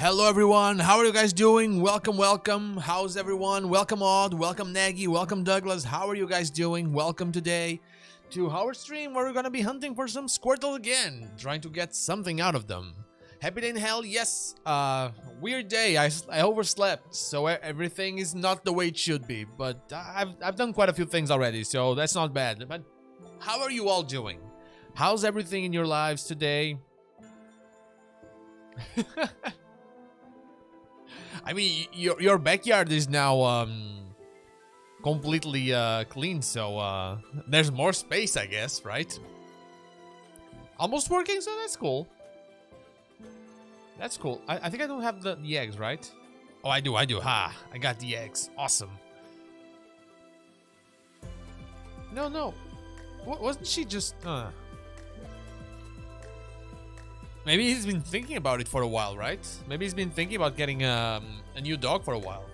Hello everyone, how are you guys doing? Welcome. How's everyone? Welcome Odd, welcome Nagy, welcome Douglas. How are you guys doing? Welcome today to our stream where we're gonna be hunting for some Squirtle again, trying to get something out of them. Happy day in hell, yes. Weird day. I overslept, so everything is not the way it should be. But I've done quite a few things already, so that's not bad. But how are you all doing? How's everything in your lives today? I mean, your backyard is now completely clean, so there's more space, I guess, right? Almost working, so that's cool. That's cool. I think I don't have the eggs, right? Oh, I do. Ha! I got the eggs. Awesome. No. Wasn't she just... Maybe he's been thinking about it for a while, right? Maybe he's been thinking about getting a new dog for a while.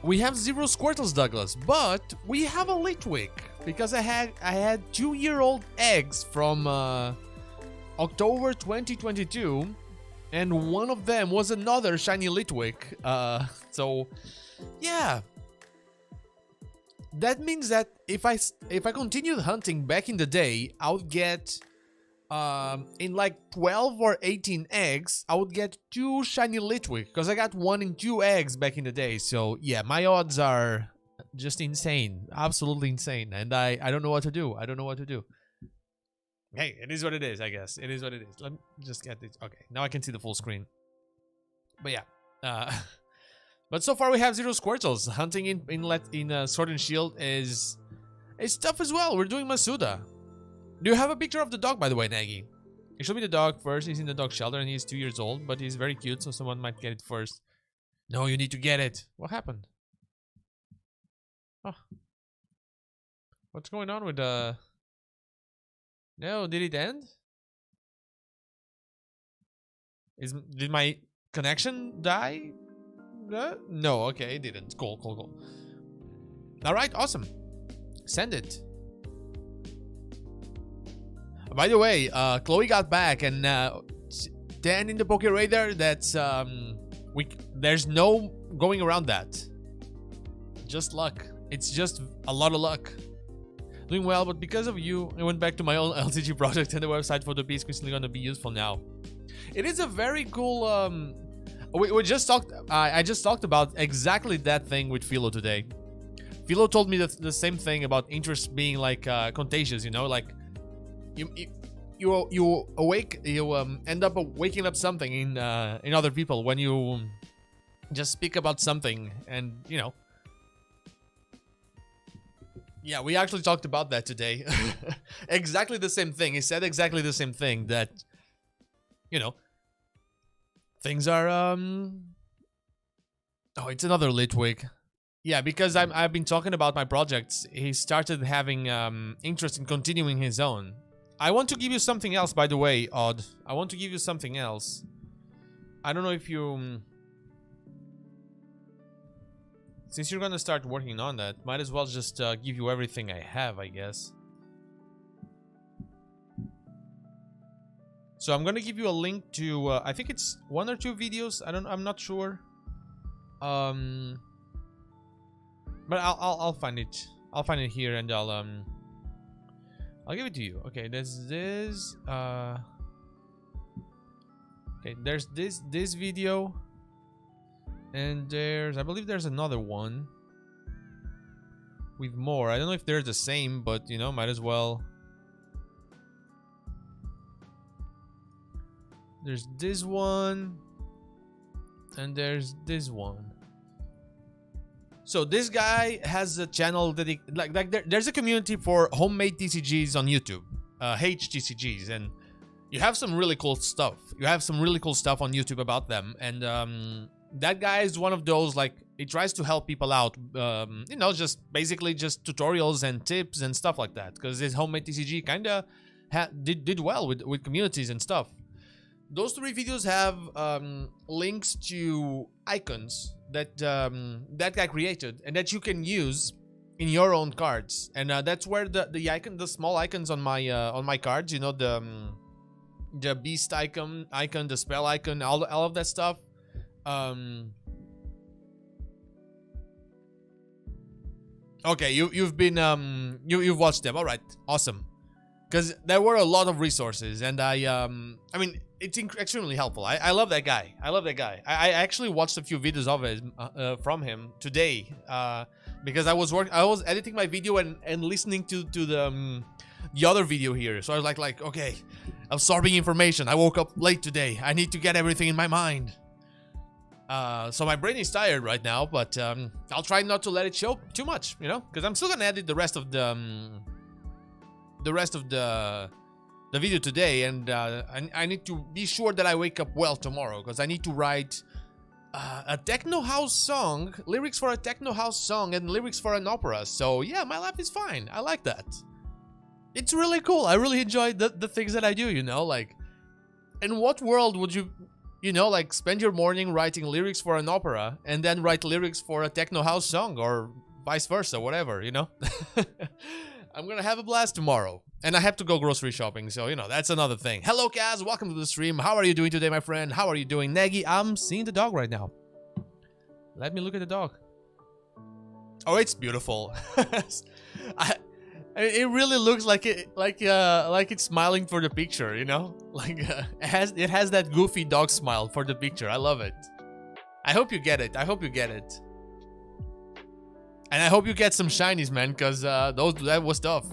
We have 0 Squirtles, Douglas, but we have a Litwick because I had 2-year-old eggs from October 2022, and one of them was another shiny Litwick. So yeah, that means that if I continued hunting back in the day, I would get in like 12 or 18 eggs, I would get 2 shiny Litwick because I got 1 in 2 eggs back in the day. So yeah, my odds are just insane, absolutely insane, and I don't know what to do. Hey, it is what it is, I guess. It is what it is. Let me just get this. Okay, now I can see the full screen. But yeah, but so far we have 0 Squirtles. Hunting in Sword and Shield is tough as well. We're doing Masuda. Do you have a picture of the dog, by the way, Nagy? You showed me the dog first. He's in the dog shelter and he's 2 years old, but he's very cute, so someone might get it first. No, you need to get it. What happened? Oh. What's going on with No, did it end? Did my connection die? No, okay, it didn't. Cool. Alright, awesome. Send it. By the way, Chloe got back, and 10 in the Poké Radar. That's there's no going around that. Just luck. It's just a lot of luck. Doing well, but because of you, I went back to my own LCG project, and the website for the piece is really gonna be useful now. It is a very cool. We just talked. I just talked about exactly that thing with Philo today. Philo told me the same thing about interest being like contagious. You know, like. You end up waking up something in other people when you just speak about something, and you know. Yeah, we actually talked about that today. Exactly the same thing. He said exactly the same thing, that you know, things are oh, it's another Litwick. Yeah, because I've been talking about my projects. He started having interest in continuing his own. I want to give you something else, by the way, Odd. I want to give you something else. I don't know if you... Since you're gonna start working on that, might as well just give you everything I have, I guess. So I'm gonna give you a link to... I think it's 1 or 2 videos. I'm not sure. But I'll find it. I'll find it here, and I'll give it to you. Okay, there's this. Okay, there's this video, and I believe there's another one with more. I don't know if they're the same, but you know, might as well. There's this one, and there's this one. So this guy has a channel that there's a community for homemade TCGs on YouTube, HTCGs, and you have some really cool stuff. You have some really cool stuff on YouTube about them, and that guy is one of those, like, he tries to help people out, you know, just basically just tutorials and tips and stuff like that, because his homemade TCG kind of did well with communities and stuff. Those 3 videos have links to icons that that guy created and that you can use in your own cards, and that's where the small icons on my cards, you know, the beast icon, the spell icon, all of that stuff. Okay, you've been you've watched them. All right, awesome. Because there were a lot of resources, and I mean, it's extremely helpful. I love that guy. I love that guy. I actually watched a few videos of it from him today because I was editing my video and listening to the other video here. So I was like, okay, absorbing information. I woke up late today. I need to get everything in my mind. So my brain is tired right now, but I'll try not to let it show too much, you know, because I'm still gonna edit the rest of the video today, and I need to be sure that I wake up well tomorrow, because I need to write a techno house song, lyrics for a techno house song, and lyrics for an opera. So yeah, my life is fine. I like that. It's really cool. I really enjoy the things that I do, you know, like, in what world would you know, like, spend your morning writing lyrics for an opera and then write lyrics for a techno house song, or vice versa, whatever, you know? I'm gonna have a blast tomorrow. And I have to go grocery shopping, so, you know, that's another thing. Hello, Kaz. Welcome to the stream. How are you doing today, my friend? How are you doing? Nagy, I'm seeing the dog right now. Let me look at the dog. Oh, it's beautiful. It really looks like it's smiling for the picture, you know? Like, it has that goofy dog smile for the picture. I love it. I hope you get it. I hope you get it. And I hope you get some shinies, man, because that was tough.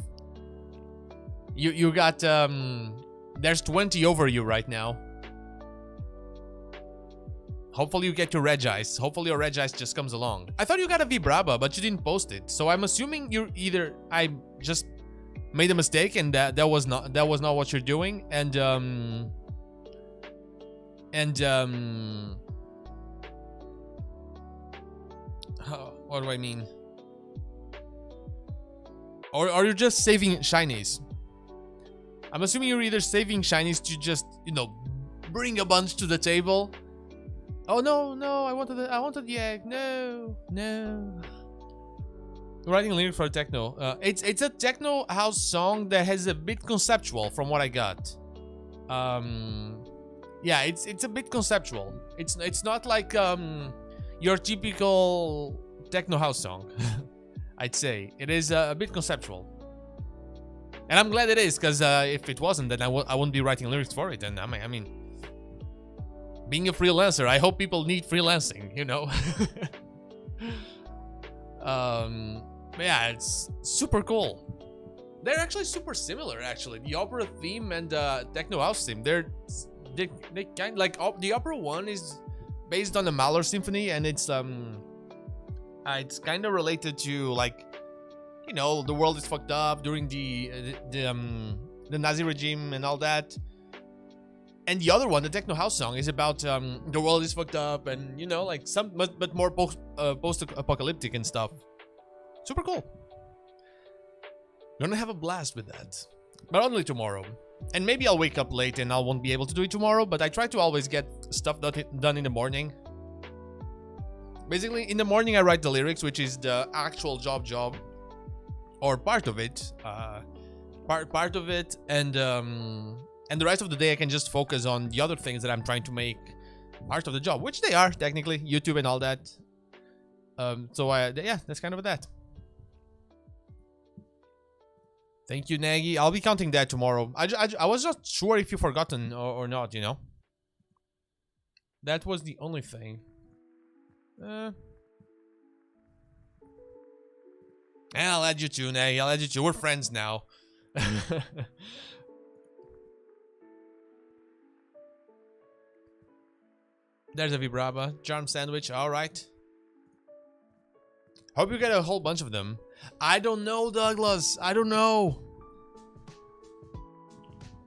You got there's 20 over you right now. Hopefully you get your Regice. Hopefully your Regice just comes along. I thought you got a Vibrava, but you didn't post it. So I'm assuming you're either I just made a mistake and that was not what you're doing, and what do I mean? Or are you just saving shinies? I'm assuming you're either saving shinies to just, you know, bring a bunch to the table. Oh no, I wanted the egg. No. Writing a lyric for a techno. It's a techno house song that has a bit conceptual from what I got. Yeah, it's a bit conceptual. It's not like your typical techno house song. I'd say it is a bit conceptual. And I'm glad it is, because if it wasn't, then I wouldn't be writing lyrics for it. And I mean, being a freelancer, I hope people need freelancing, you know. But yeah, it's super cool. They're actually super similar, actually. The opera theme and techno house theme. They kind, like, the opera one is based on the Mahler Symphony, and it's kind of related to, like, you know, the world is fucked up during the Nazi regime and all that. And the other one, the techno house song, is about the world is fucked up, and, you know, like, but more post-apocalyptic and stuff. Super cool. Gonna have a blast with that, but only tomorrow. And maybe I'll wake up late and I won't be able to do it tomorrow, but I try to always get stuff done in the morning. Basically, in the morning I write the lyrics, which is the actual job, or part of it, part of it, and the rest of the day I can just focus on the other things that I'm trying to make part of the job, which they are technically, YouTube and all that. So yeah, that's kind of that. Thank you, Nagy. I'll be counting that tomorrow. I was not sure if you forgotten or not, you know. That was the only thing. I'll add you too, Nagy. I'll add you too. We're friends now. There's a Vibrava. Charm sandwich. All right. Hope you get a whole bunch of them. I don't know, Douglas. I don't know.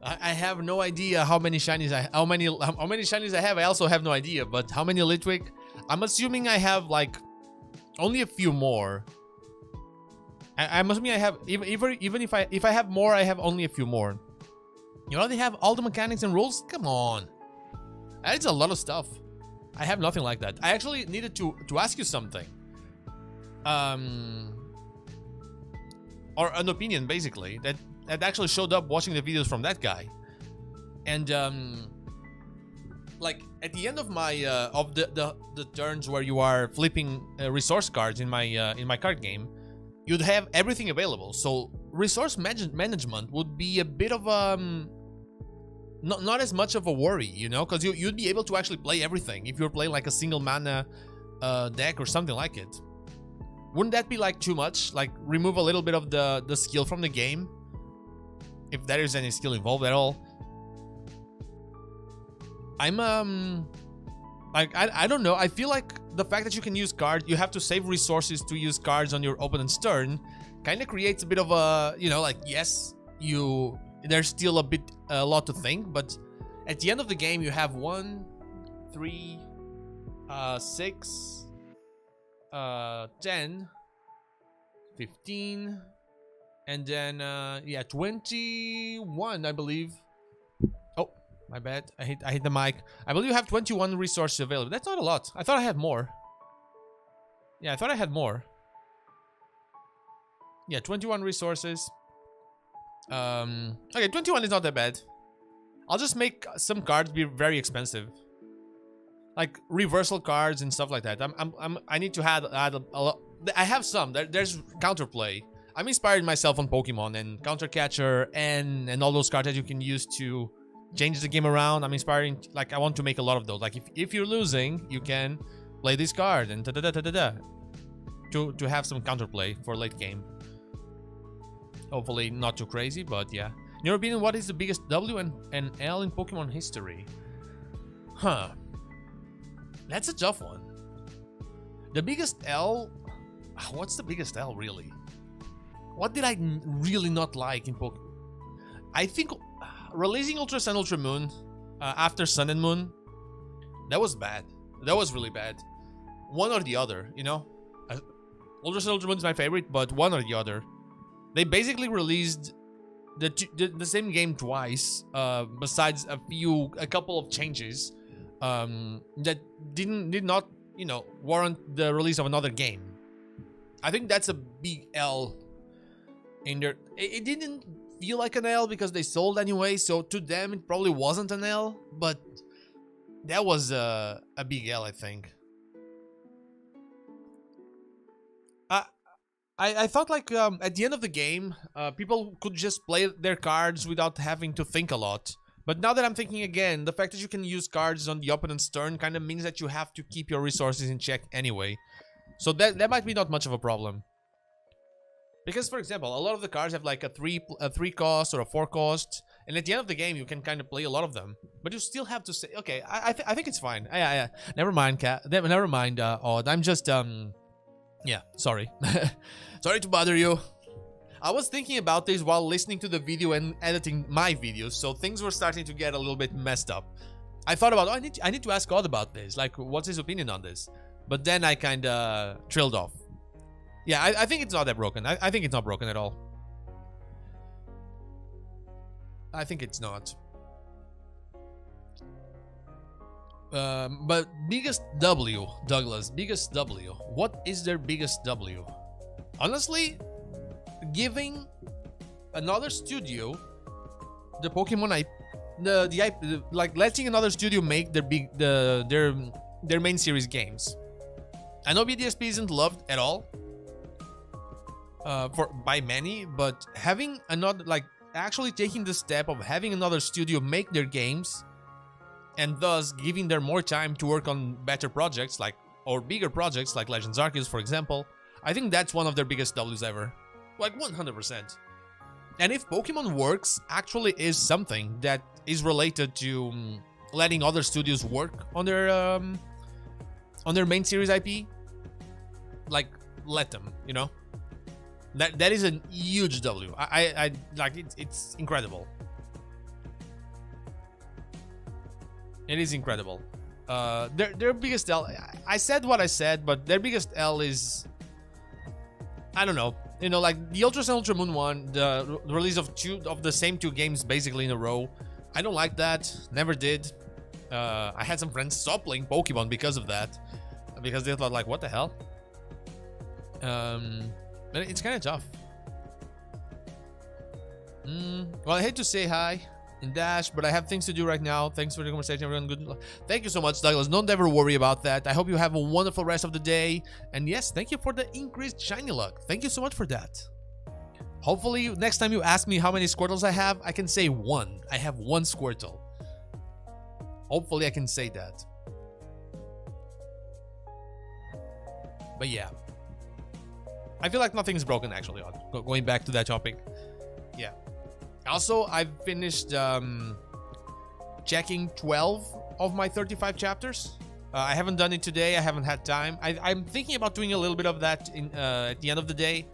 I have no idea how many shinies how many shinies I have. I also have no idea. But how many Litwick? I'm assuming I have, like, only a few more. I'm assuming I have even if I have more, I have only a few more. You already have all the mechanics and rules? Come on. That's a lot of stuff. I have nothing like that. I actually needed to ask you something. Or an opinion, basically, that actually showed up watching the videos from that guy. And like at the end of my of the turns where you are flipping resource cards in my card game, you'd have everything available. So resource management would be a bit of not as much of a worry, you know, because you'd be able to actually play everything if you're playing like a single mana deck or something like it. Wouldn't that be like too much? Like remove a little bit of the skill from the game, if there is any skill involved at all. I'm like I don't know. I feel like the fact that you can use cards, you have to save resources to use cards on your opponent's turn, kind of creates a bit of a, you know, like, yes, there's still a lot to think, but at the end of the game you have 1, 3, 6, 10, 15, and then yeah, 21, I believe. Oh, my bad. I hit the mic. I believe you have 21 resources available. That's not a lot. I thought I had more. Yeah, I thought I had more. Yeah, 21 resources. Okay, 21 is not that bad. I'll just make some cards be very expensive, like reversal cards and stuff like that. I need to add a lot. I have some. There's counterplay. I'm inspired myself on Pokemon and Countercatcher and all those cards that you can use to change the game around. I'm inspiring, like, I want to make a lot of those. Like if you're losing, you can play this card and to have some counterplay for late game. Hopefully not too crazy, but yeah. In your opinion, what is the biggest W and L in Pokemon history? Huh. That's a tough one. The biggest L... What's the biggest L, really? What did I really not like in Pokemon? I think releasing Ultra Sun, Ultra Moon after Sun and Moon, that was bad. That was really bad. One or the other, you know? Ultra Sun, Ultra Moon is my favorite, but one or the other. They basically released the same game twice, besides a couple of changes that did not, you know, warrant the release of another game. I think that's a big L in there. It didn't feel like an L because they sold anyway, so to them it probably wasn't an L, but that was a big L, I think. I thought, like, at the end of the game, people could just play their cards without having to think a lot. But now that I'm thinking again, the fact that you can use cards on the opponent's turn kind of means that you have to keep your resources in check anyway. So that might be not much of a problem. Because, for example, a lot of the cards have like a 3 cost or a 4 cost, and at the end of the game you can kind of play a lot of them. But you still have to say, okay, I think it's fine. Yeah. Never mind, never mind, Odd. I'm just yeah, sorry. Sorry to bother you. I was thinking about this while listening to the video and editing my videos, so things were starting to get a little bit messed up. I thought about, oh, I need to ask Odd about this, like, what's his opinion on this? But then I kinda trailed off. Yeah, I think it's not that broken. I think it's not broken at all. I think it's not. But biggest W, Douglas, biggest W. What is their biggest W? Honestly, giving another studio the Pokemon like letting another studio make their main series games. I know BDSP isn't loved at all by many, but having another, like, actually taking the step of having another studio make their games, and thus giving them more time to work on better projects, like, or bigger projects like Legends Arceus, for example, I think that's one of their biggest W's ever. Like 100%. And if Pokemon Works actually is something that is related to letting other studios work on their main series IP, like, let them, you know? That is a huge W. I like it. It's incredible. It is incredible. Their biggest L, I said what I said, but their biggest L is, I don't know, you know, like the Ultra Sun Ultra Moon one, the release of the same two games basically in a row. I don't like that. Never did. I had some friends stop playing Pokemon because of that, because they thought, like, what the hell. But it's kind of tough. Well, I hate to say hi. in Dash, but I have things to do right now. Thanks for the conversation, everyone. Good luck. Thank you so much, Douglas. Don't ever worry about that. I hope you have a wonderful rest of the day. And yes, thank you for the increased shiny luck. Thank you so much for that. Hopefully, next time you ask me how many Squirtles I have, I can say 1. I have 1 Squirtle. Hopefully, I can say that. But yeah. I feel like nothing is broken, actually. Going back to that topic. Yeah. Also, I've finished checking 12 of my 35 chapters. I haven't done it today. I haven't had time. I'm thinking about doing a little bit of that at the end of the day.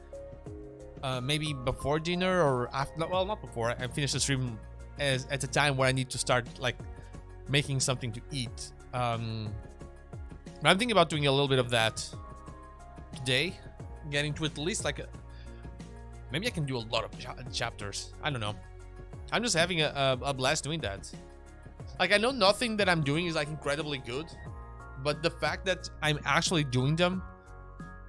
Maybe before dinner or after. Well, not before. I finished the stream at a time where I need to start like making something to eat. But I'm thinking about doing a little bit of that today. Getting to at least like maybe I can do a lot of chapters. I don't know. I'm just having a blast doing that. Like, I know nothing that I'm doing is like incredibly good, but the fact that I'm actually doing them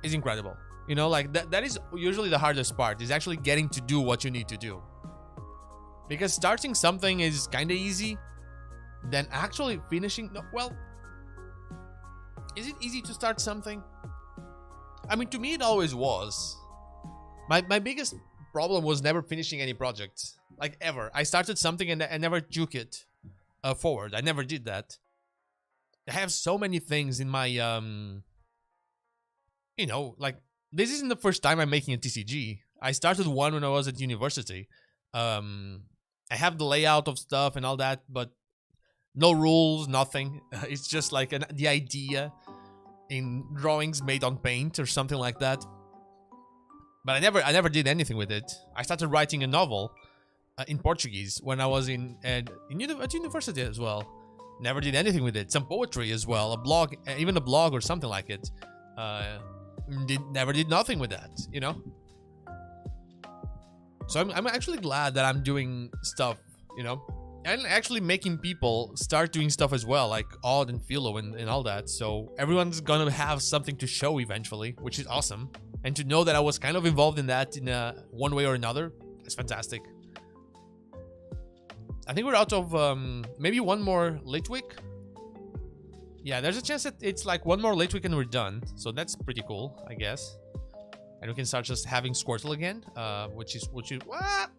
is incredible. You know, like that is usually the hardest part, is actually getting to do what you need to do. Because starting something is kind of easy, then actually finishing, no, well, is it easy to start something? I mean, to me it always was. My biggest problem was never finishing any projects, like ever. I started something and I never took it forward. I never did that. I have so many things in my you know, like, this isn't the first time I'm making a TCG. I started one when I was at university. I have the layout of stuff and all that, but no rules, nothing. It's just like the idea in drawings made on paint or something like that. But I never did anything with it. I started writing a novel in Portuguese when I was at university as well. Never did anything with it. Some poetry as well, a blog, even a blog or something like it. Never did nothing with that, you know. So I'm actually glad that I'm doing stuff, you know, and actually making people start doing stuff as well, like Odd and Philo and all that. So everyone's gonna have something to show eventually, which is awesome. And to know that I was kind of involved in that in one way or another, it's fantastic. I think we're out of maybe one more Litwick. Yeah, there's a chance that it's like one more Litwick and we're done. So that's pretty cool, I guess. And we can start just having Squirtle again, which is what?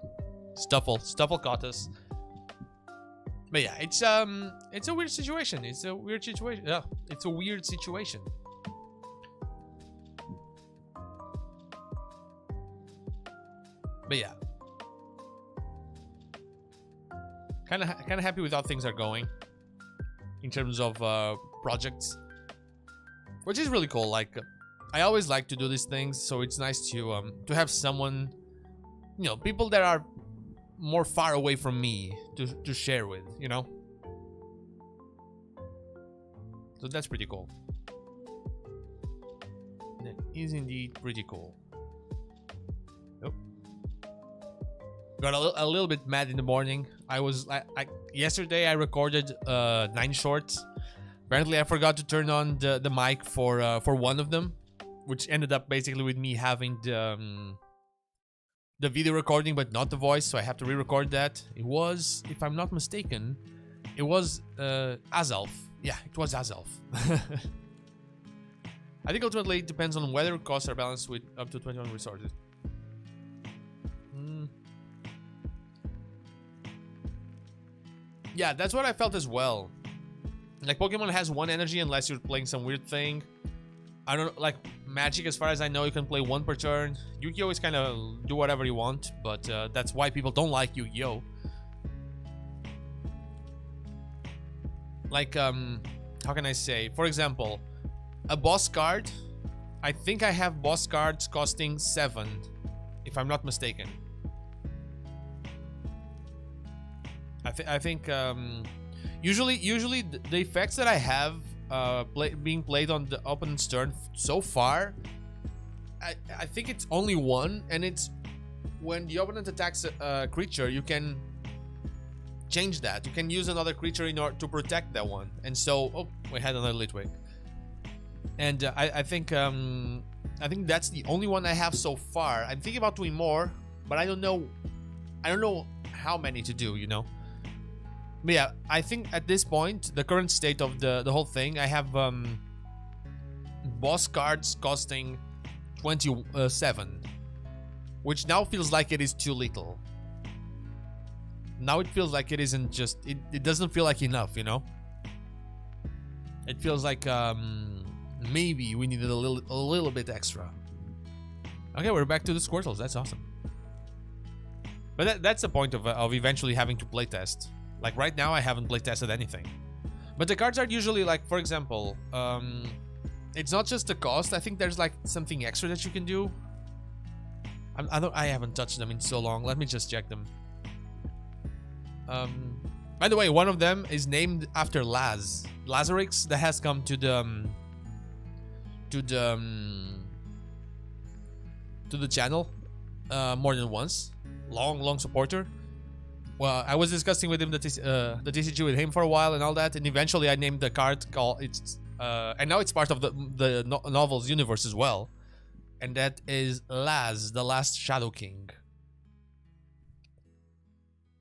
Stuffle caught us. But yeah, it's a weird situation. It's a weird situation. Yeah, it's a weird situation. But yeah, kind of happy with how things are going in terms of projects, which is really cool. Like, I always like to do these things, so it's nice to have someone, you know, people that are more far away from me to share with, you know. So that's pretty cool. That is indeed pretty cool. Got a little bit mad in the morning. Yesterday I recorded 9 shorts. Apparently I forgot to turn on the mic for one of them, which ended up basically with me having the video recording but not the voice, so I have to re-record that. It was, if I'm not mistaken, it was Azelf. Yeah, it was Azelf. I think ultimately it depends on whether costs are balanced with up to 21 resources. Yeah, that's what I felt as well. Like, Pokemon has 1 energy unless you're playing some weird thing. I don't know, like, Magic, as far as I know, you can play 1 per turn. Yu-Gi-Oh! Is kind of do whatever you want, but that's why people don't like Yu-Gi-Oh! Like, how can I say? For example, a boss card. I think I have boss cards costing 7, if I'm not mistaken. I think usually the effects that I have being played on the opponent's turn so far, I think it's only 1, and it's when the opponent attacks a creature, you can change that. You can use another creature in order to protect that one. And so, oh, we had another Litwick. And I think that's the only one I have so far. I'm thinking about doing more, but I don't know how many to do, you know. But yeah, I think at this point, the current state of the whole thing, I have boss cards costing 27, which now feels like it is too little. Now it feels like it isn't just, it doesn't feel like enough, you know? It feels like maybe we needed a little bit extra. Okay, we're back to the Squirtles. That's awesome. But that's the point of eventually having to playtest. Like right now, I haven't playtested anything. But the cards are usually like, for example, it's not just the cost. I think there's like something extra that you can do. I haven't touched them in so long. Let me just check them. By the way, one of them is named after Lazarix, that has come to the channel more than once. Long supporter. Well, I was discussing with him the TCG with him for a while and all that, and eventually I named the card called and now it's part of the novel's universe as well, and that is Laz, the Last Shadow King.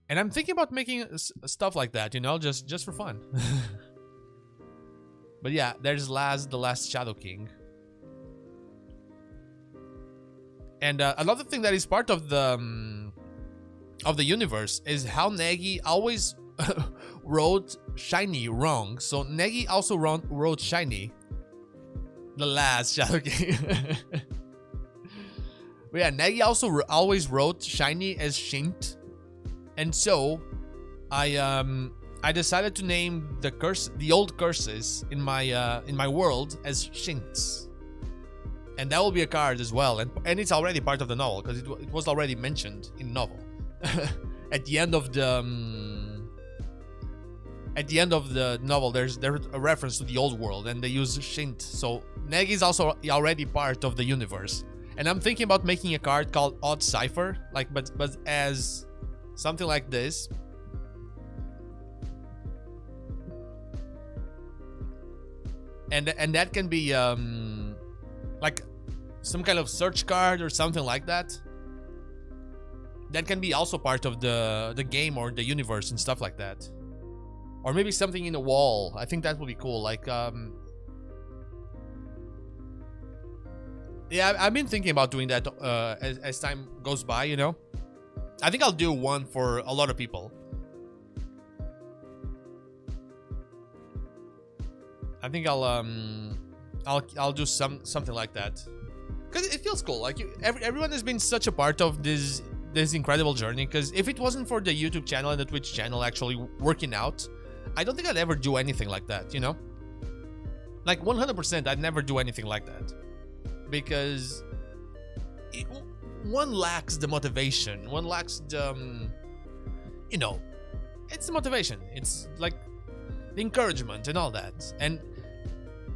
And I'm thinking about making stuff like that, you know, just for fun. But yeah, there's Laz, the Last Shadow King. And another thing that is part of the universe is how Negi always wrote Shiny wrong. So Negi also wrote Shiny, the Last Shadow King. But yeah, Negi also always wrote Shiny as Shint. And so I decided to name the old curses in my world as Shints. And that will be a card as well, and it's already part of the novel because it was already mentioned in the novel. At the end of the novel, there's a reference to the old world, and they use Shint. So Negi is also already part of the universe, and I'm thinking about making a card called Odd Cipher, like but as something like this. And that can be like some kind of search card or something like that. That can be also part of the game or the universe and stuff like that. Or maybe something in the wall. I think that would be cool. Like yeah, I've been thinking about doing that as time goes by, you know. I think I'll do one for a lot of people. I think I'll do something like that, because it feels cool. Like everyone has been such a part of this incredible journey. Because if it wasn't for the YouTube channel and the Twitch channel actually working out, I don't think I'd ever do anything like that. You know, like 100%, I'd never do anything like that, because one lacks the motivation. One lacks the you know, it's the motivation. It's like the encouragement and all that. And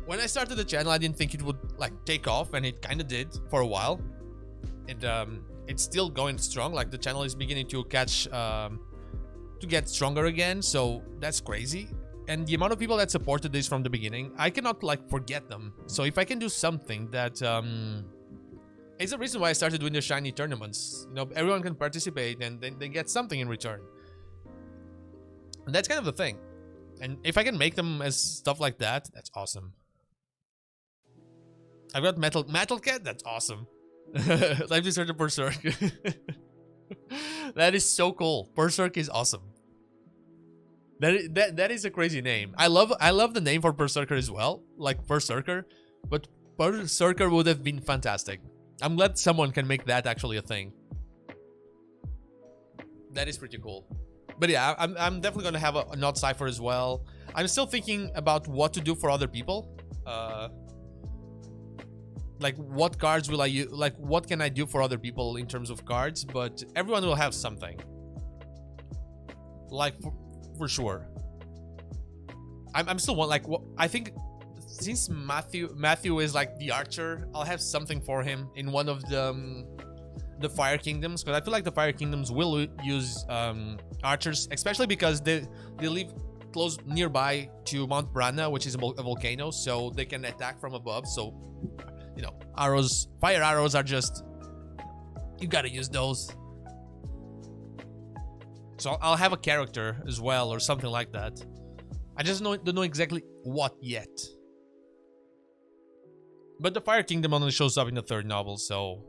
when I started the channel, I didn't think it would like take off, and it kind of did for a while. And it's still going strong. Like the channel is beginning to catch to get stronger again, so that's crazy. And the amount of people that supported this from the beginning, I cannot like forget them. So if I can do something that it's the reason why I started doing the Shiny tournaments. You know, everyone can participate and then they get something in return. And that's kind of the thing. And if I can make them as stuff like that, that's awesome. I've got Metal Cat, that's awesome. Life is Search of Berserk. That is so cool. Berserk is awesome. That is a crazy name. I love the name for Berserker as well, like Berserker, but Berserker would have been fantastic. I'm glad someone can make that actually a thing. That is pretty cool. But yeah, I'm definitely gonna have a Odd Cipher as well. I'm still thinking about what to do for other people. Like what cards will I use? Like what can I do for other people in terms of cards? But everyone will have something. Like for sure. I'm still one. Like I think since Matthew is like the archer, I'll have something for him in one of the Fire Kingdoms, because I feel like the Fire Kingdoms will use archers, especially because they live close nearby to Mount Brana, which is a volcano, so they can attack from above. So, you know, fire arrows are just, you gotta use those. So I'll have a character as well or something like that. I just don't know exactly what yet. But the Fire Kingdom only shows up in the third novel, so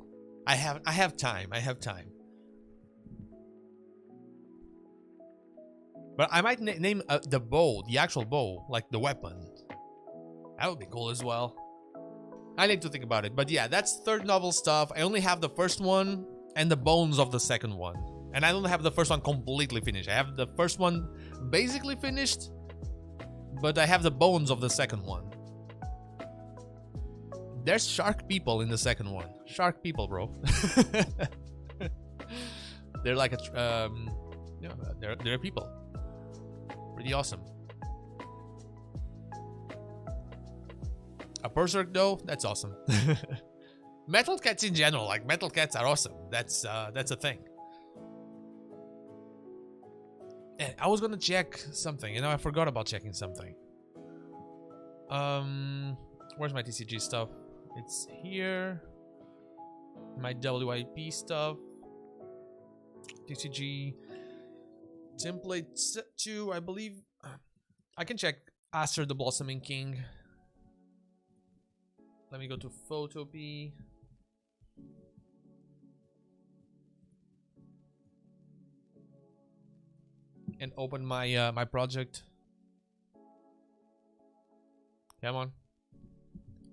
I have time. I have time. But I might name the bow, the actual bow, like the weapon. That would be cool as well. I need to think about it. But yeah, that's third novel stuff. I only have the first one and the bones of the second one. And I don't have the first one completely finished. I have the first one basically finished, but I have the bones of the second one. There's shark people in the second one. Shark people, bro. They're like a... yeah, they're people. Pretty awesome. A berserk though, that's awesome. Metal cats in general, like metal cats are awesome. That's a thing. And I was gonna check something, you know, I forgot about checking something. Where's my TCG stuff? It's here. My WIP stuff. TCG template 2, I believe. I can check Aster the Blossoming King. Let me go to Photopea. And open my my project. Come on.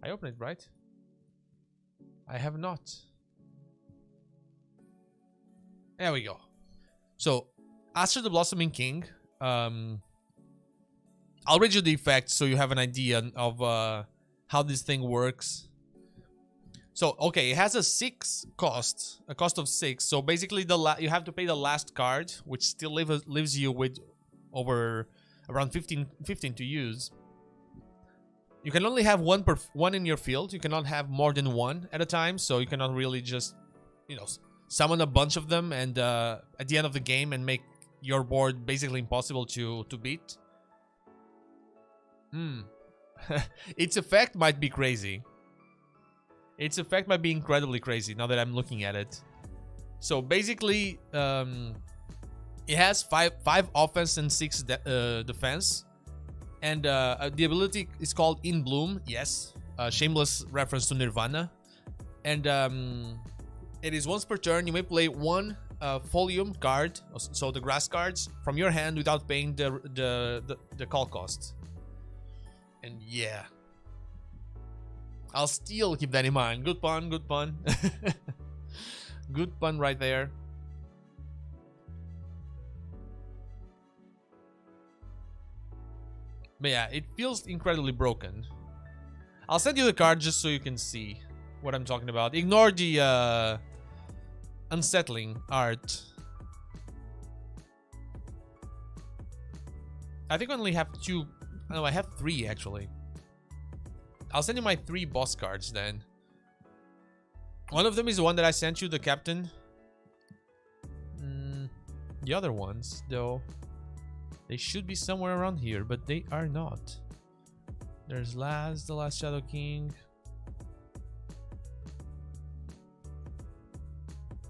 I opened it, right? I have not. There we go. So, Aster the Blossoming King. I'll read you the effects so you have an idea of how this thing works. So, okay, it has a 6 cost, a cost of 6. So basically, you have to pay the last card, which still leaves you with over around 15 to use. You can only have one in your field. You cannot have more than one at a time. So you cannot really just, you know, summon a bunch of them and at the end of the game and make your board basically impossible to beat. Its effect might be crazy. Its effect might be incredibly crazy now that I'm looking at it. So basically, it has 5 offense and 6 defense. And the ability is called In Bloom. Yes, shameless reference to Nirvana. And it is once per turn. You may play one Folium card, so the grass cards, from your hand without paying the call cost. And yeah, I'll still keep that in mind. Good pun, good pun. Good pun right there. But yeah, it feels incredibly broken. I'll send you the card just so you can see what I'm talking about. Ignore the unsettling art. I think I only have 2. No, I have 3 actually. I'll send you my 3 boss cards then. One of them is the one that I sent you, the captain. The other ones, though, they should be somewhere around here, but they are not. There's Laz, the last Shadow King.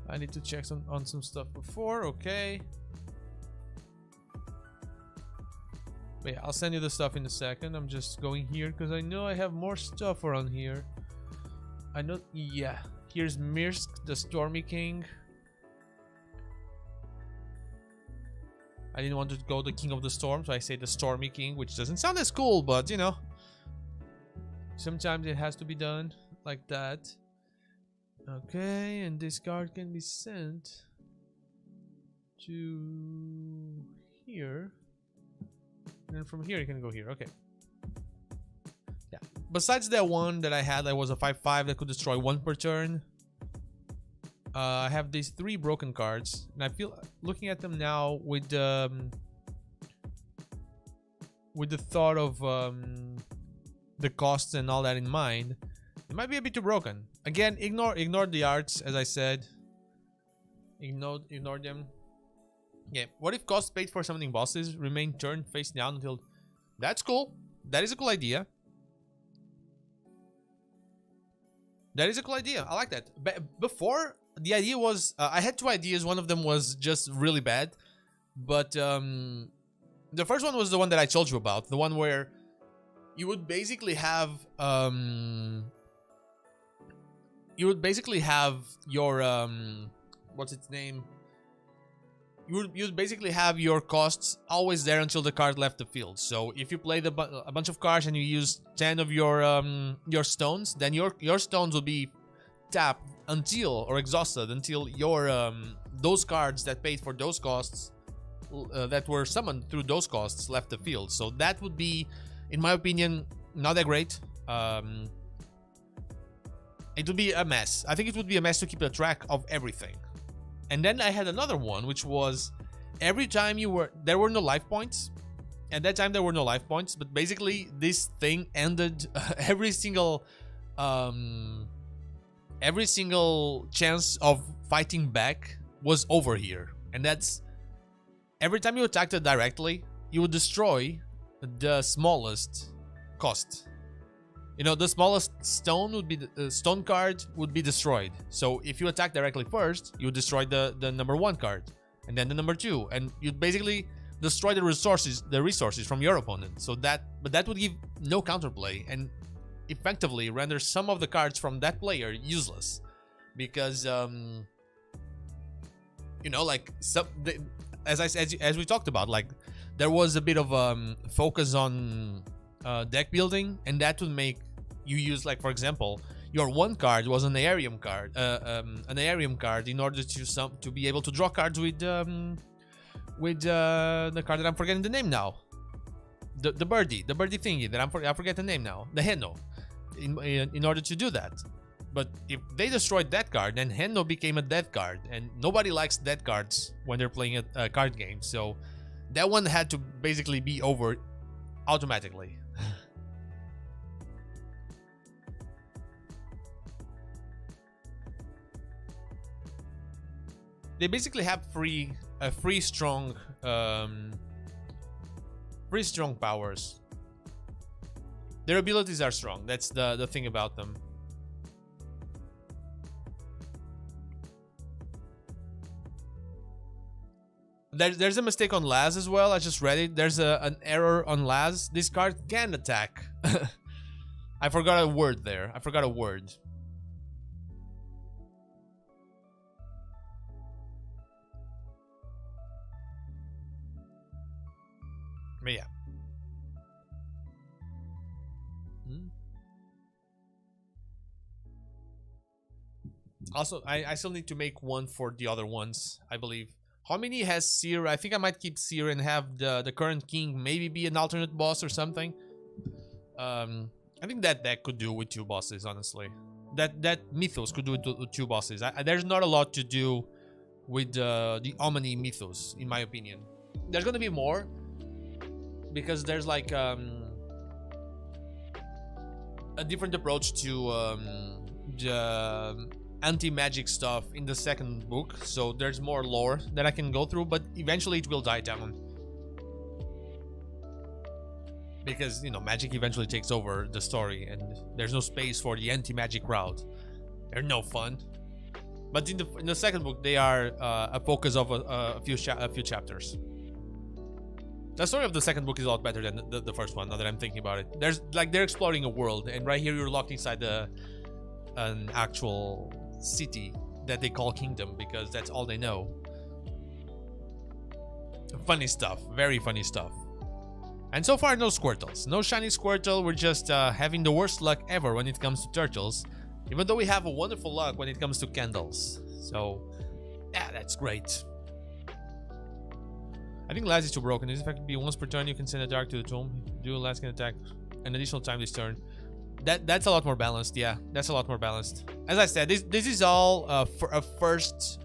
I need to check on some stuff before, okay. But yeah, I'll send you the stuff in a second. I'm just going here because I know I have more stuff around here. I know, yeah. Here's Mirsk, the Stormy King. I didn't want to go the King of the Storm, so I say the Stormy King, which doesn't sound as cool, but you know. Sometimes it has to be done like that. Okay, and this card can be sent to here. And then from here you can go here. Okay. Yeah. Besides that one that I had, that was a 5/5 that could destroy 1 per turn. I have these 3 broken cards, and I feel, looking at them now with the thought of the costs and all that in mind, it might be a bit too broken. Again, ignore the arts, as I said. Ignore them. Yeah. What if cost paid for summoning bosses remain turn face down until? That's cool. That is a cool idea. That is a cool idea. I like that. Before, the idea was I had 2 ideas. One of them was just really bad. But the first one was the one that I told you about, the one where you would basically have your what's its name? You'd basically have your costs always there until the card left the field. So if you played a bunch of cards and you use 10 of your stones, then your stones will be tapped until, or exhausted until your those cards that paid for those costs that were summoned through those costs left the field. So that would be, in my opinion, not that great. It would be a mess. I think it would be a mess to keep a track of everything. And then I had another one, which was every time there were no life points. At that time, there were no life points, but basically this thing ended every single chance of fighting back was over here. And that's every time you attacked it directly, you would destroy the smallest cost. You know, the smallest stone would be the stone card would be destroyed. So if you attack directly first, you destroy the number 1 card, and then the number 2, and you'd basically destroy the resources from your opponent. So that would give no counterplay and effectively render some of the cards from that player useless, because you know, like as we talked about, like there was a bit of focus on deck building, and that would make you use, like, for example, your 1 card was an Aerium card, in order to be able to draw cards with the card that I'm forgetting the name now, the birdie thingy that I forget the name now, the Henno, in order to do that. But if they destroyed that card, then Henno became a dead card, and nobody likes dead cards when they're playing a card game. So that one had to basically be over automatically. They basically have free strong powers. Their abilities are strong. That's the thing about them. There's a mistake on Laz as well. I just read it. There's an error on Laz. This card can attack. I forgot a word there. I forgot a word. But yeah. Also, I still need to make one for the other ones, I believe. Hominy has Seer. I think I might keep Seer and have the current king maybe be an alternate boss or something. I think that deck could do with 2 bosses, honestly. That Mythos could do it with 2 bosses. There's not a lot to do with the Omni Mythos, in my opinion. There's gonna be more, because there's like a different approach to the anti-magic stuff in the second book, so there's more lore that I can go through, but eventually it will die down, because, you know, magic eventually takes over the story and there's no space for the anti-magic route. They're no fun. But in the second book, they are a focus of a few chapters. The story of the second book is a lot better than the first one, now that I'm thinking about it. There's like, they're exploring a world, and right here you're locked inside an actual city that they call Kingdom, because that's all they know. Funny stuff, very funny stuff. And so far, no Squirtles. No shiny Squirtle. We're just having the worst luck ever when it comes to turtles, even though we have a wonderful luck when it comes to candles. So yeah, that's great. I think Laz is too broken. This effect would be once per turn you can send a dark to the tomb. Do Laz can attack an additional time this turn. That's a lot more balanced. Yeah, that's a lot more balanced. As I said, this is all for a first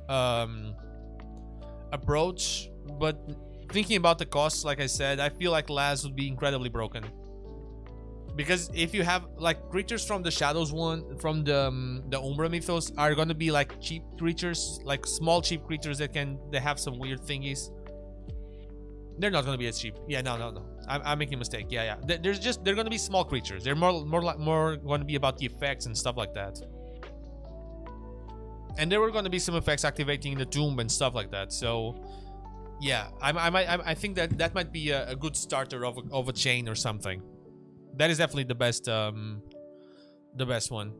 approach, but thinking about the costs, like I said, I feel like Laz would be incredibly broken, because if you have like creatures from the Shadows one, from the Umbra Mythos, are gonna be like cheap creatures, like small cheap creatures that have some weird thingies. They're not gonna be as cheap. Yeah, no. I'm making a mistake. Yeah. They're gonna be small creatures. They're more gonna be about the effects and stuff like that. And there were gonna be some effects activating the tomb and stuff like that. So Yeah, I think that might be a good starter of a chain or something. That is definitely the best one.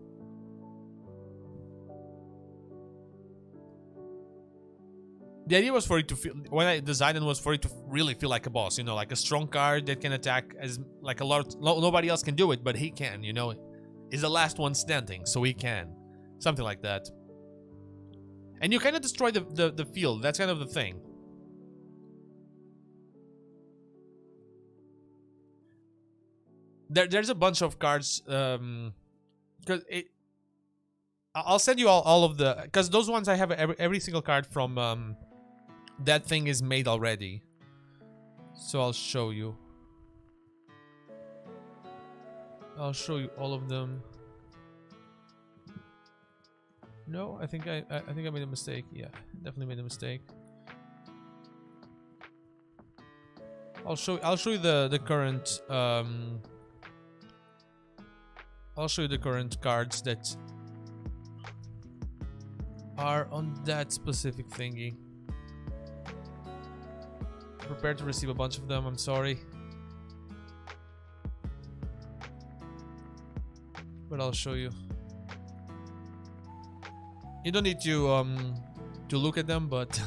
The idea was for it to feel, when I designed it, was for it to really feel like a boss, you know, like a strong card that can attack as like a lot. Nobody else can do it, but he can, you know. He's the last one standing, so he can. Something like that. And you kind of destroy the field. That's kind of the thing. There's a bunch of cards, because I'll send you all of the, because those ones I have every single card from that thing is made already. So I'll show you. I'll show you all of them. No, I think I think I made a mistake. Yeah, definitely made a mistake. I'll show you the current I'll show you the current cards that are on that specific thingy. Prepare to receive a bunch of them, I'm sorry. But I'll show you. You don't need to look at them, but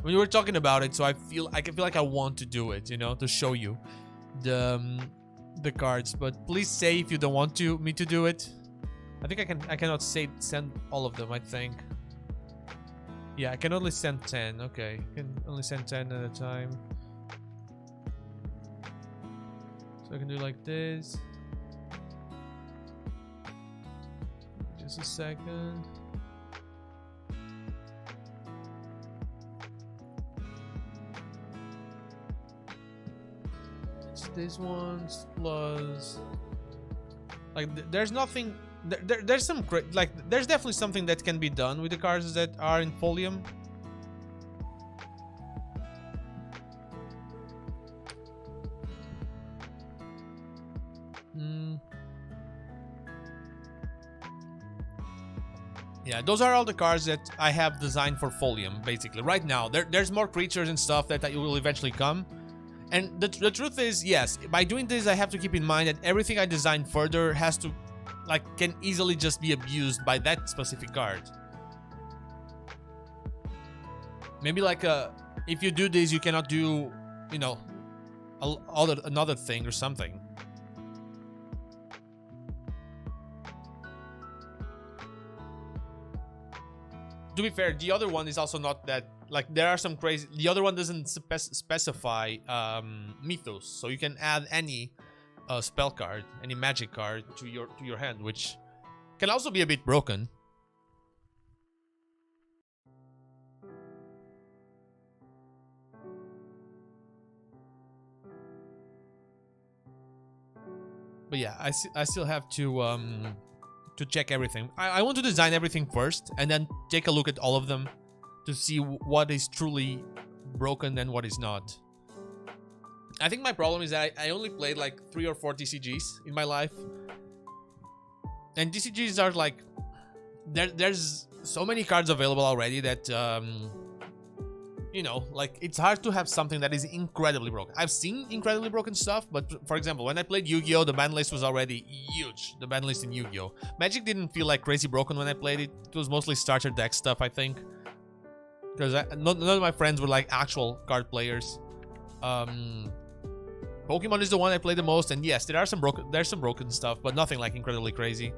when you were talking about it, so I feel like I want to do it, you know, to show you the cards. But please say if you don't want me to do it. I think I cannot send all of them, I think. Yeah, I can only send 10. Okay, I can only send 10 at a time. So I can do like this. Just a second. It's these ones plus, like, there's nothing. There's some like, there's definitely something that can be done with the cards that are in Folium. Yeah, those are all the cards that I have designed for Folium, basically. Right now, there's more creatures and stuff that will eventually come. And the truth is, yes, by doing this, I have to keep in mind that everything I design further has to, like, can easily just be abused by that specific card. Maybe like if you do this, you cannot do, you know, another thing or something. To be fair, the other one is also not that, like, there are some crazy. The other one doesn't specify mythos, so you can add any spell card, any magic card to your hand, which can also be a bit broken. But yeah, I still have to check everything. I want to design everything first and then take a look at all of them to see what is truly broken and what is not. I think my problem is that I only played like 3 or 4 TCGs in my life. And TCGs are like, there's so many cards available already that, you know, like, it's hard to have something that is incredibly broken. I've seen incredibly broken stuff, but for example, when I played Yu-Gi-Oh, the ban list was already huge. The ban list in Yu-Gi-Oh. Magic didn't feel like crazy broken when I played it. It was mostly starter deck stuff, I think. Because none of my friends were like actual card players. Pokemon is the one I play the most, and yes, there's some broken stuff, but nothing like incredibly crazy.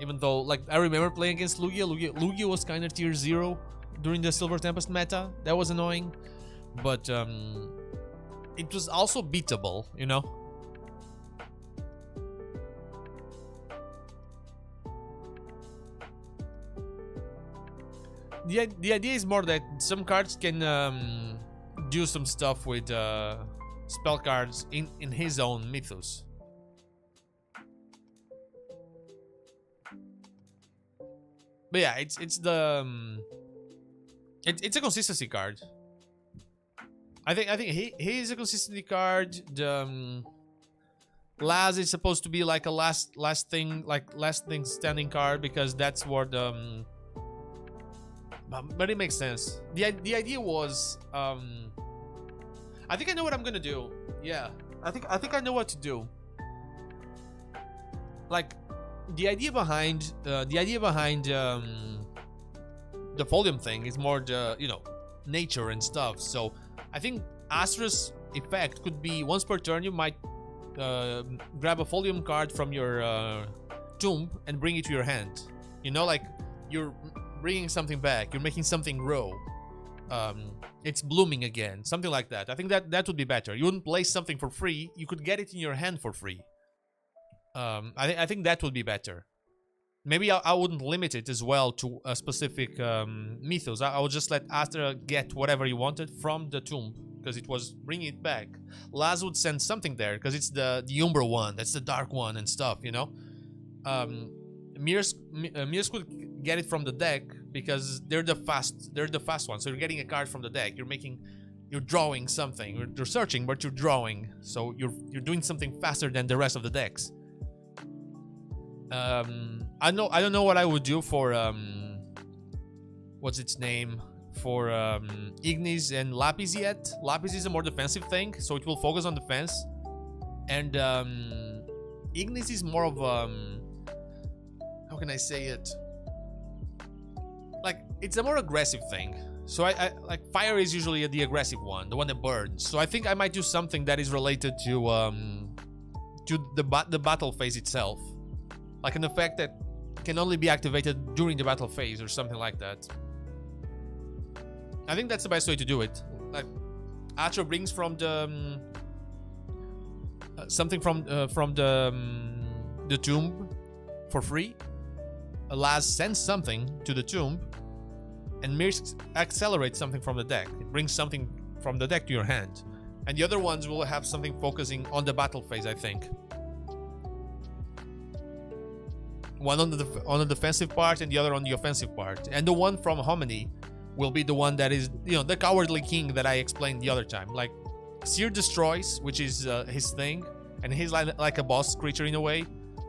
Even though, like, I remember playing against Lugia. Lugia was kind of tier 0 during the Silver Tempest meta. That was annoying, but it was also beatable, you know. The idea is more that some cards can do some stuff with spell cards in his own mythos. But yeah, it's a consistency card. I think he is a consistency card. The Laz is supposed to be like a last thing standing card, because that's what but it makes sense. The idea was, I think I know what I'm gonna do. Yeah, I think I know what to do. Like, the idea behind the Folium thing is more the, you know, nature and stuff. So I think Astra's effect could be once per turn you might grab a Folium card from your tomb and bring it to your hand. You know, like you're bringing something back, you're making something grow. It's blooming again, something like that. I think that would be better. You wouldn't play something for free, you could get it in your hand for free. I think that would be better. Maybe I wouldn't limit it as well to a specific mythos. I would just let Astra get whatever he wanted from the tomb, because it was bringing it back. Laz would send something there, because it's the Umbra one, that's the dark one and stuff, you know? Mirs could get it from the deck, because they're the fast ones. So you're getting a card from the deck, you're drawing something. You're searching, but you're drawing. So you're doing something faster than the rest of the decks. I don't know what I would do for what's its name, for Ignis and Lapis yet. Lapis is a more defensive thing, so it will focus on defense, and Ignis is more of how can I say it? Like, it's a more aggressive thing. So I like, fire is usually the aggressive one, the one that burns. So I think I might do something that is related to the battle phase itself. Like an effect that can only be activated during the battle phase or something like that. I think that's the best way to do it. Like, Astra brings from the something from the tomb for free. Laz sends something to the tomb, and Mirs accelerates something from the deck. It brings something from the deck to your hand, and the other ones will have something focusing on the battle phase, I think. One on the defensive part and the other on the offensive part. And the one from Hominy will be the one that is, you know, the cowardly king that I explained the other time. Like, Seer destroys, which is his thing, and he's like a boss creature in a way.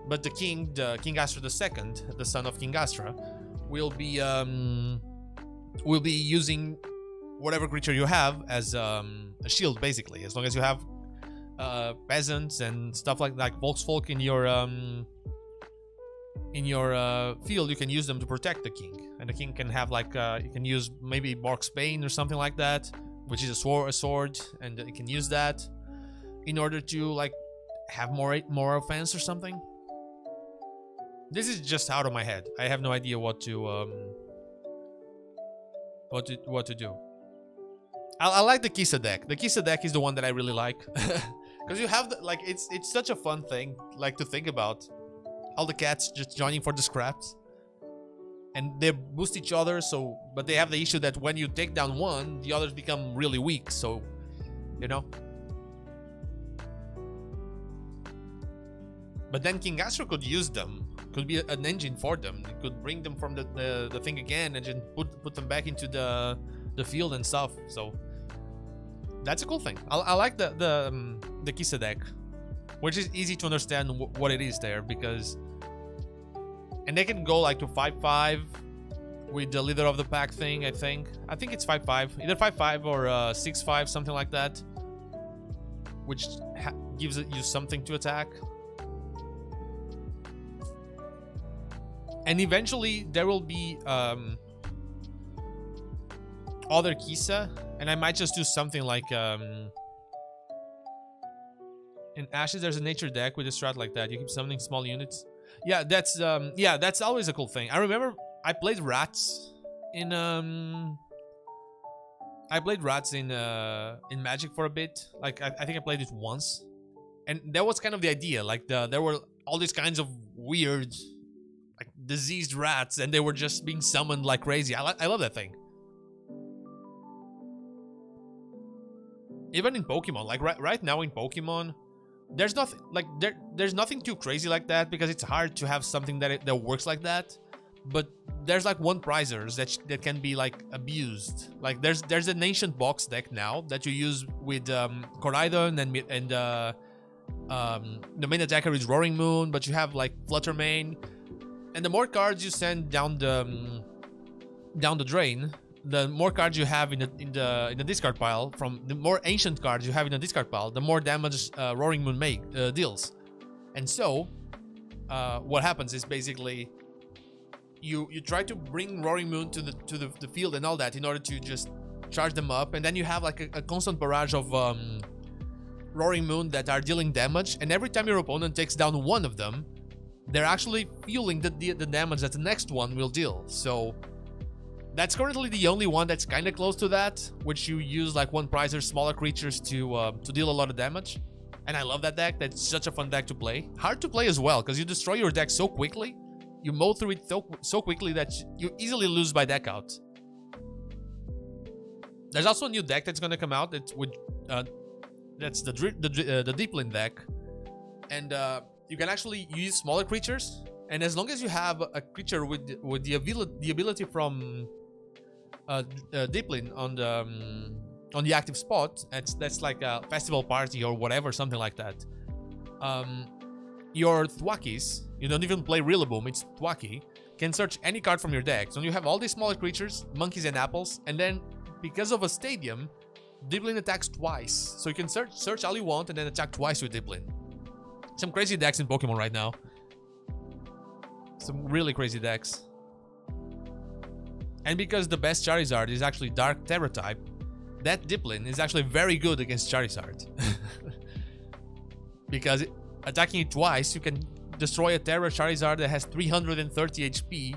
But the King Astra II, the son of King Astra, will be using whatever creature you have as a shield, basically. As long as you have peasants and stuff like Volksfolk in your field, you can use them to protect the king, and the king can have like you can use maybe Bork's Bane or something like that, which is a sword, and you can use that in order to like have more offense or something. This is just out of my head. I have no idea what to do. I like the Kisa deck. The Kisa deck is the one that I really like, because you have like it's such a fun thing like to think about. All the cats just joining for the scraps, and they boost each other. So, but they have the issue that when you take down one, the others become really weak. So, you know. But then King Astra could use them. Could be an engine for them. It could bring them from the thing again and then put them back into the field and stuff. So that's a cool thing. I like the Kisa deck, which is easy to understand what it is there, because, and they can go like to 5/5 with the leader of the pack thing. I think it's 5/5, either 5/5 or 6/5, something like that, which gives you something to attack. And eventually there will be other Kisa, and I might just do something like in Ashes there's a nature deck with a strat like that. You keep summoning small units. Yeah, that's always a cool thing. I remember I played rats in Magic for a bit. Like I think I played it once, and that was kind of the idea. Like there were all these kinds of weird, like diseased rats, and they were just being summoned like crazy. I love that thing. Even in Pokemon, like right now in Pokemon, there's nothing like there's nothing too crazy like that, because it's hard to have something that works like that. But there's like one prizers that can be like abused. Like there's an ancient box deck now that you use with Koraidon and the main attacker is Roaring Moon, but you have like Fluttermane, and the more cards you send down down the drain, the more cards you have in the discard pile, from the more ancient cards you have in the discard pile, the more damage Roaring Moon deals. And so, what happens is basically you try to bring Roaring Moon to the field and all that in order to just charge them up, and then you have like a constant barrage of Roaring Moon that are dealing damage, and every time your opponent takes down one of them, they're actually fueling the damage that the next one will deal. So that's currently the only one that's kind of close to that, which you use like one prize or smaller creatures to deal a lot of damage. And I love that deck. That's such a fun deck to play. Hard to play as well, because you destroy your deck so quickly. You mow through it so quickly that you easily lose by deck out. There's also a new deck that's gonna come out. It's with that's the Deeplin deck, and you can actually use smaller creatures. And as long as you have a creature with the ability from Deeplin on the active spot, that's like a festival party or whatever, something like that. Your Thwackis, you don't even play Rillaboom, it's Thwacky, can search any card from your deck. So you have all these smaller creatures, monkeys and apples, and then because of a stadium, Deeplin attacks twice. So you can search all you want and then attack twice with Deeplin. Some crazy decks in Pokemon right now. Some really crazy decks. And because the best Charizard is actually Dark Terra type, that Deeplin is actually very good against Charizard. Because attacking it twice, you can destroy a Terra Charizard that has 330 HP.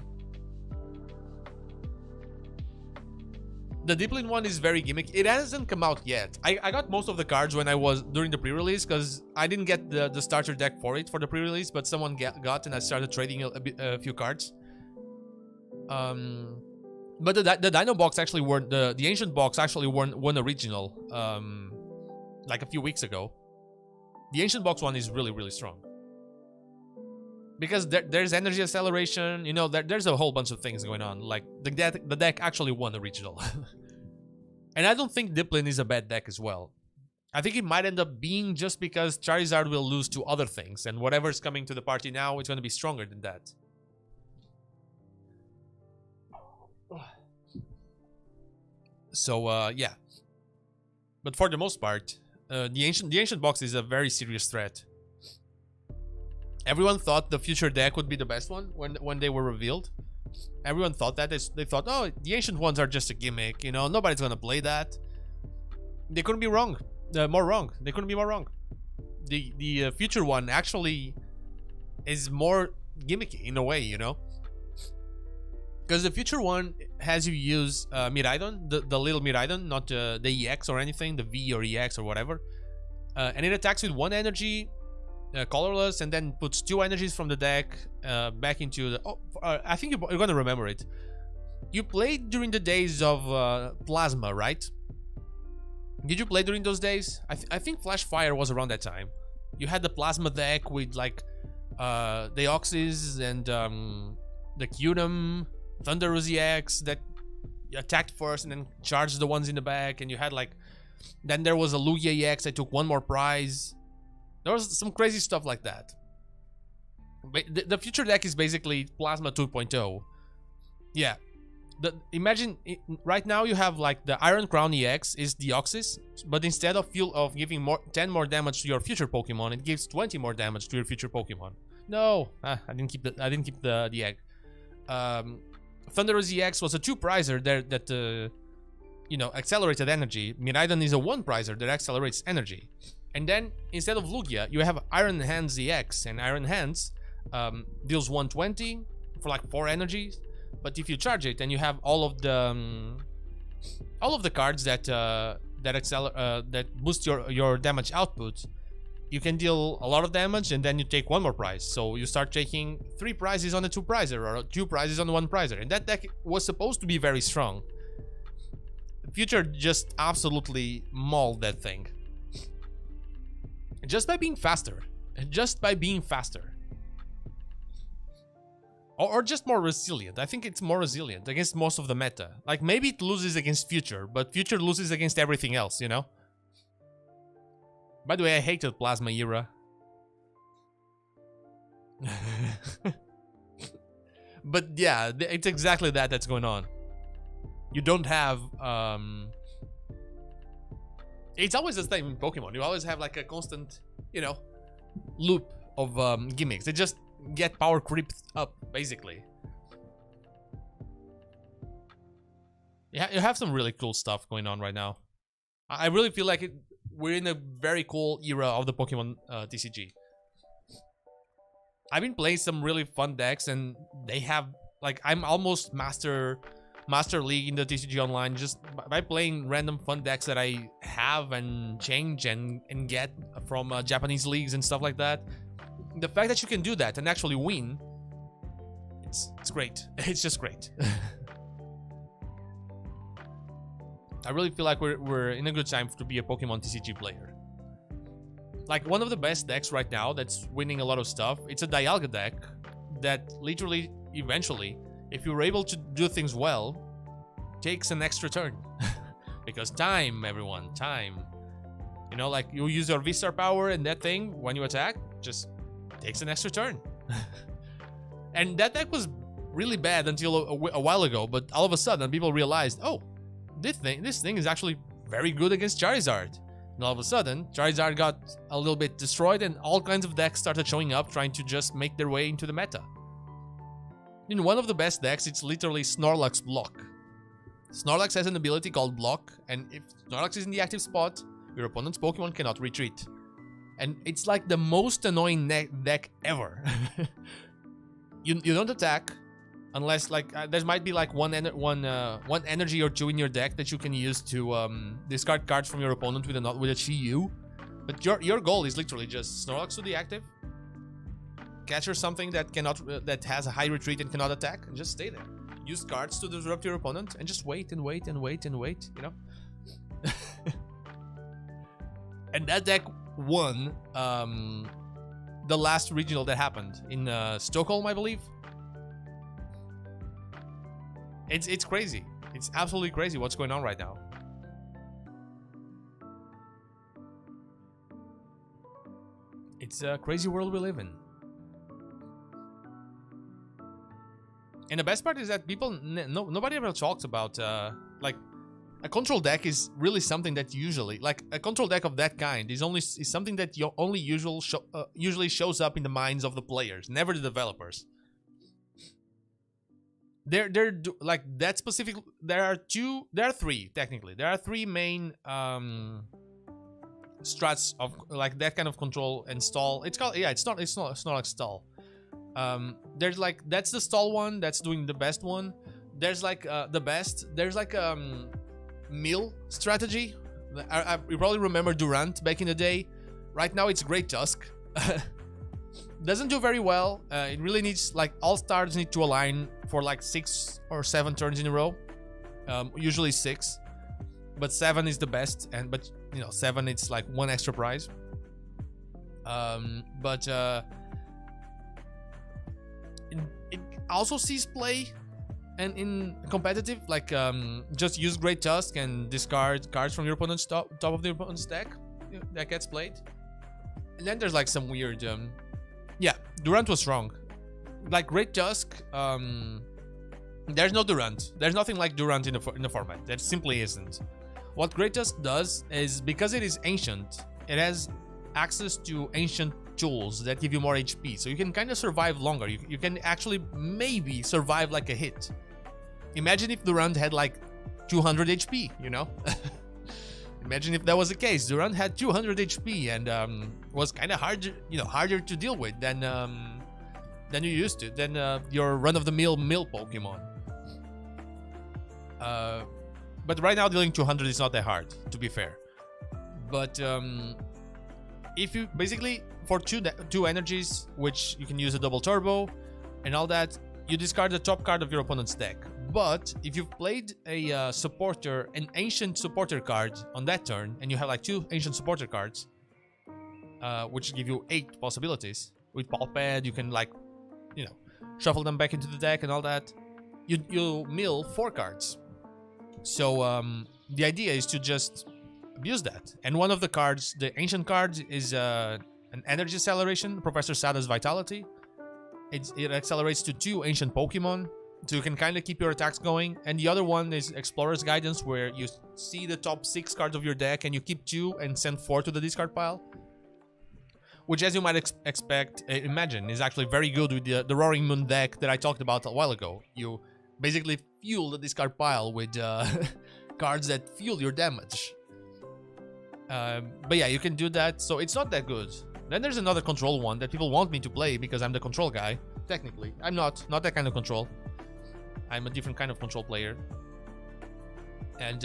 The Deeplin one is very gimmicky. It hasn't come out yet. I got most of the cards when I was during the pre-release, because I didn't get the starter deck for it for the pre-release, but someone got and I started trading a few cards. But the Dino box actually weren't the ancient box actually weren't original. Like a few weeks ago. The ancient box one is really strong. Because there's energy acceleration, you know, there's a whole bunch of things going on. Like, the deck actually won original. And I don't think Deeplin is a bad deck as well. I think it might end up being just because Charizard will lose to other things, and whatever's coming to the party now, it's going to be stronger than that. So, yeah. But for the most part, the ancient box is a very serious threat. Everyone thought the future deck would be the best one when they were revealed. Everyone thought that. They thought, oh, the ancient ones are just a gimmick, you know, nobody's gonna play that. They couldn't be wrong. More wrong. They couldn't be more wrong. The future one actually is more gimmicky in a way, you know? Because the future one has you use Miraidon, the little Miraidon, not the EX or anything, the V or EX or whatever. And it attacks with one energy, colorless, and then puts 2 energies from the deck back into the... Oh, I think you're gonna remember it. You played during the days of Plasma, right? Did you play during those days? I think Flash Fire was around that time. You had the Plasma deck with like Deoxys and the Cunum, Thunderous EX that attacked first and then charged the ones in the back, and you had like... Then there was a Lugia EX that took 1 more prize. There was some crazy stuff like that. The future deck is basically Plasma 2.0. Yeah. Imagine right now you have like the Iron Crown EX is Deoxys, but instead of giving 10 more damage to your future Pokemon, it gives 20 more damage to your future Pokemon. No, I didn't keep the egg. Thunderous EX was a 2-prizer there that you know, accelerated energy. Miraidon is a 1-prizer that accelerates energy. And then, instead of Lugia, you have Iron Hands EX, and Iron Hands deals 120 for like 4 energies. But if you charge it, and you have all of the cards that that boost your damage output, you can deal a lot of damage, and then you take 1 more prize. So you start taking 3 prizes on a 2-prizer, or 2 prizes on 1-prizer, and that deck was supposed to be very strong. Future just absolutely mauled that thing. Just by being faster. Just by being faster. Or just more resilient. I think it's more resilient against most of the meta. Like, maybe it loses against Future, but Future loses against everything else, you know? By the way, I hated Plasma era. But yeah, it's exactly that's going on. you don't have it's always the same in Pokemon. You always have like a constant, you know, loop of gimmicks. They just get power creeped up, basically. Yeah, you have some really cool stuff going on right now. I really feel like we're in a very cool era of the Pokemon TCG. I've been playing some really fun decks, and they have like I'm almost master league in the TCG online just by playing random fun decks that I have and change and get from Japanese leagues and stuff like that. The fact that you can do that and actually win, it's great. It's just great. I really feel like we're in a good time to be a Pokemon TCG player. Like, one of the best decks right now that's winning a lot of stuff, it's a Dialga deck that literally, eventually, if you're able to do things well, takes an extra turn. Because time, everyone, time. You know, like, you use your V-Star power and that thing, when you attack, just takes an extra turn. And that deck was really bad until a while ago, but all of a sudden people realized, oh, this thing is actually very good against Charizard. And all of a sudden, Charizard got a little bit destroyed and all kinds of decks started showing up trying to just make their way into the meta. In one of the best decks, it's literally Snorlax Block. Snorlax has an ability called Block, and if Snorlax is in the active spot, your opponent's Pokemon cannot retreat. And it's like the most annoying deck ever. You don't attack, unless like there might be like one energy or two in your deck that you can use to discard cards from your opponent with a Chi-Yu. But your goal is literally just Snorlax to the active, catch or something that has a high retreat and cannot attack, and just stay there. Use cards to disrupt your opponent and just wait and wait and wait and wait, you know? And that deck won the last regional that happened in Stockholm, I believe. It's crazy. It's absolutely crazy what's going on right now. It's a crazy world we live in. And the best part is that nobody ever talks about like a control deck is really something that usually, like a control deck of that kind is something that usually shows up in the minds of the players, never the developers. Like that specific. There are three technically. There are three main strats of like that kind of control and stall. It's called It's not like stall. There's like that's the stall one that's doing the best one. There's like the best. There's like mill strategy. You probably remember Durant back in the day. Right now it's Great Tusk. Doesn't do very well. It really needs like all stars need to align for like 6 or 7 turns in a row. Usually 6, but 7 is the best. But you know 7 it's like 1 extra prize. It also sees play, and in competitive, like just use Great Tusk and discard cards from your opponent's top of the opponent's deck. That gets played. And then there's like some weird. Yeah, Durant was wrong. Like Great Tusk, there's no Durant. There's nothing like Durant in the format. There simply isn't. What Great Tusk does is, because it is ancient, it has access to ancient tools that give you more HP, so you can kind of survive longer. You can actually maybe survive like a hit. Imagine if Durant had like 200 HP, you know? Imagine if that was the case. Durant had 200 HP and was kind of harder to deal with than you used to, than your run-of-the-mill Pokemon. But right now dealing 200 is not that hard, to be fair. But if you basically for two energies, which you can use a double turbo and all that, you discard the top card of your opponent's deck. But if you've played an ancient supporter card on that turn, and you have like 2 ancient supporter cards, which give you 8 possibilities. With Palpad, you can like, you know, shuffle them back into the deck and all that. You mill 4 cards. So the idea is to just abuse that. And one of the cards, the ancient card, is an energy acceleration, Professor Sada's Vitality. It accelerates to 2 ancient Pokemon. So you can kind of keep your attacks going. And the other one is Explorer's Guidance, where you see the top 6 cards of your deck and you keep 2 and send 4 to the discard pile. Which, as you might imagine, is actually very good with the Roaring Moon deck that I talked about a while ago. You basically fuel the discard pile with cards that fuel your damage. But yeah, you can do that, so it's not that good. Then there's another control one that people want me to play because I'm the control guy. Technically, I'm not that kind of control. I'm a different kind of control player. And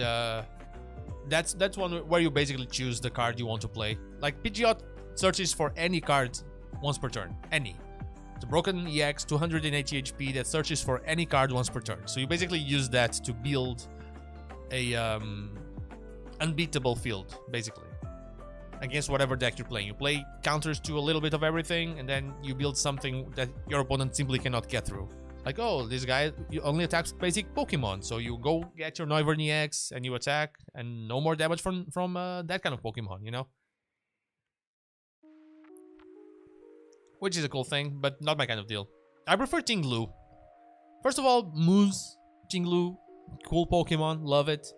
that's one where you basically choose the card you want to play. Like Pidgeot searches for any card once per turn. Any. It's a broken EX, 280 HP that searches for any card once per turn. So you basically use that to build a unbeatable field, basically, against whatever deck you're playing. You play counters to a little bit of everything, and then you build something that your opponent simply cannot get through. Like, oh, this guy only attacks basic Pokemon, so you go get your Noivern EX and you attack, and no more damage from that kind of Pokemon, you know? Which is a cool thing, but not my kind of deal. I prefer Tinglu. First of all, Moose, Tinglu, cool Pokemon, love it.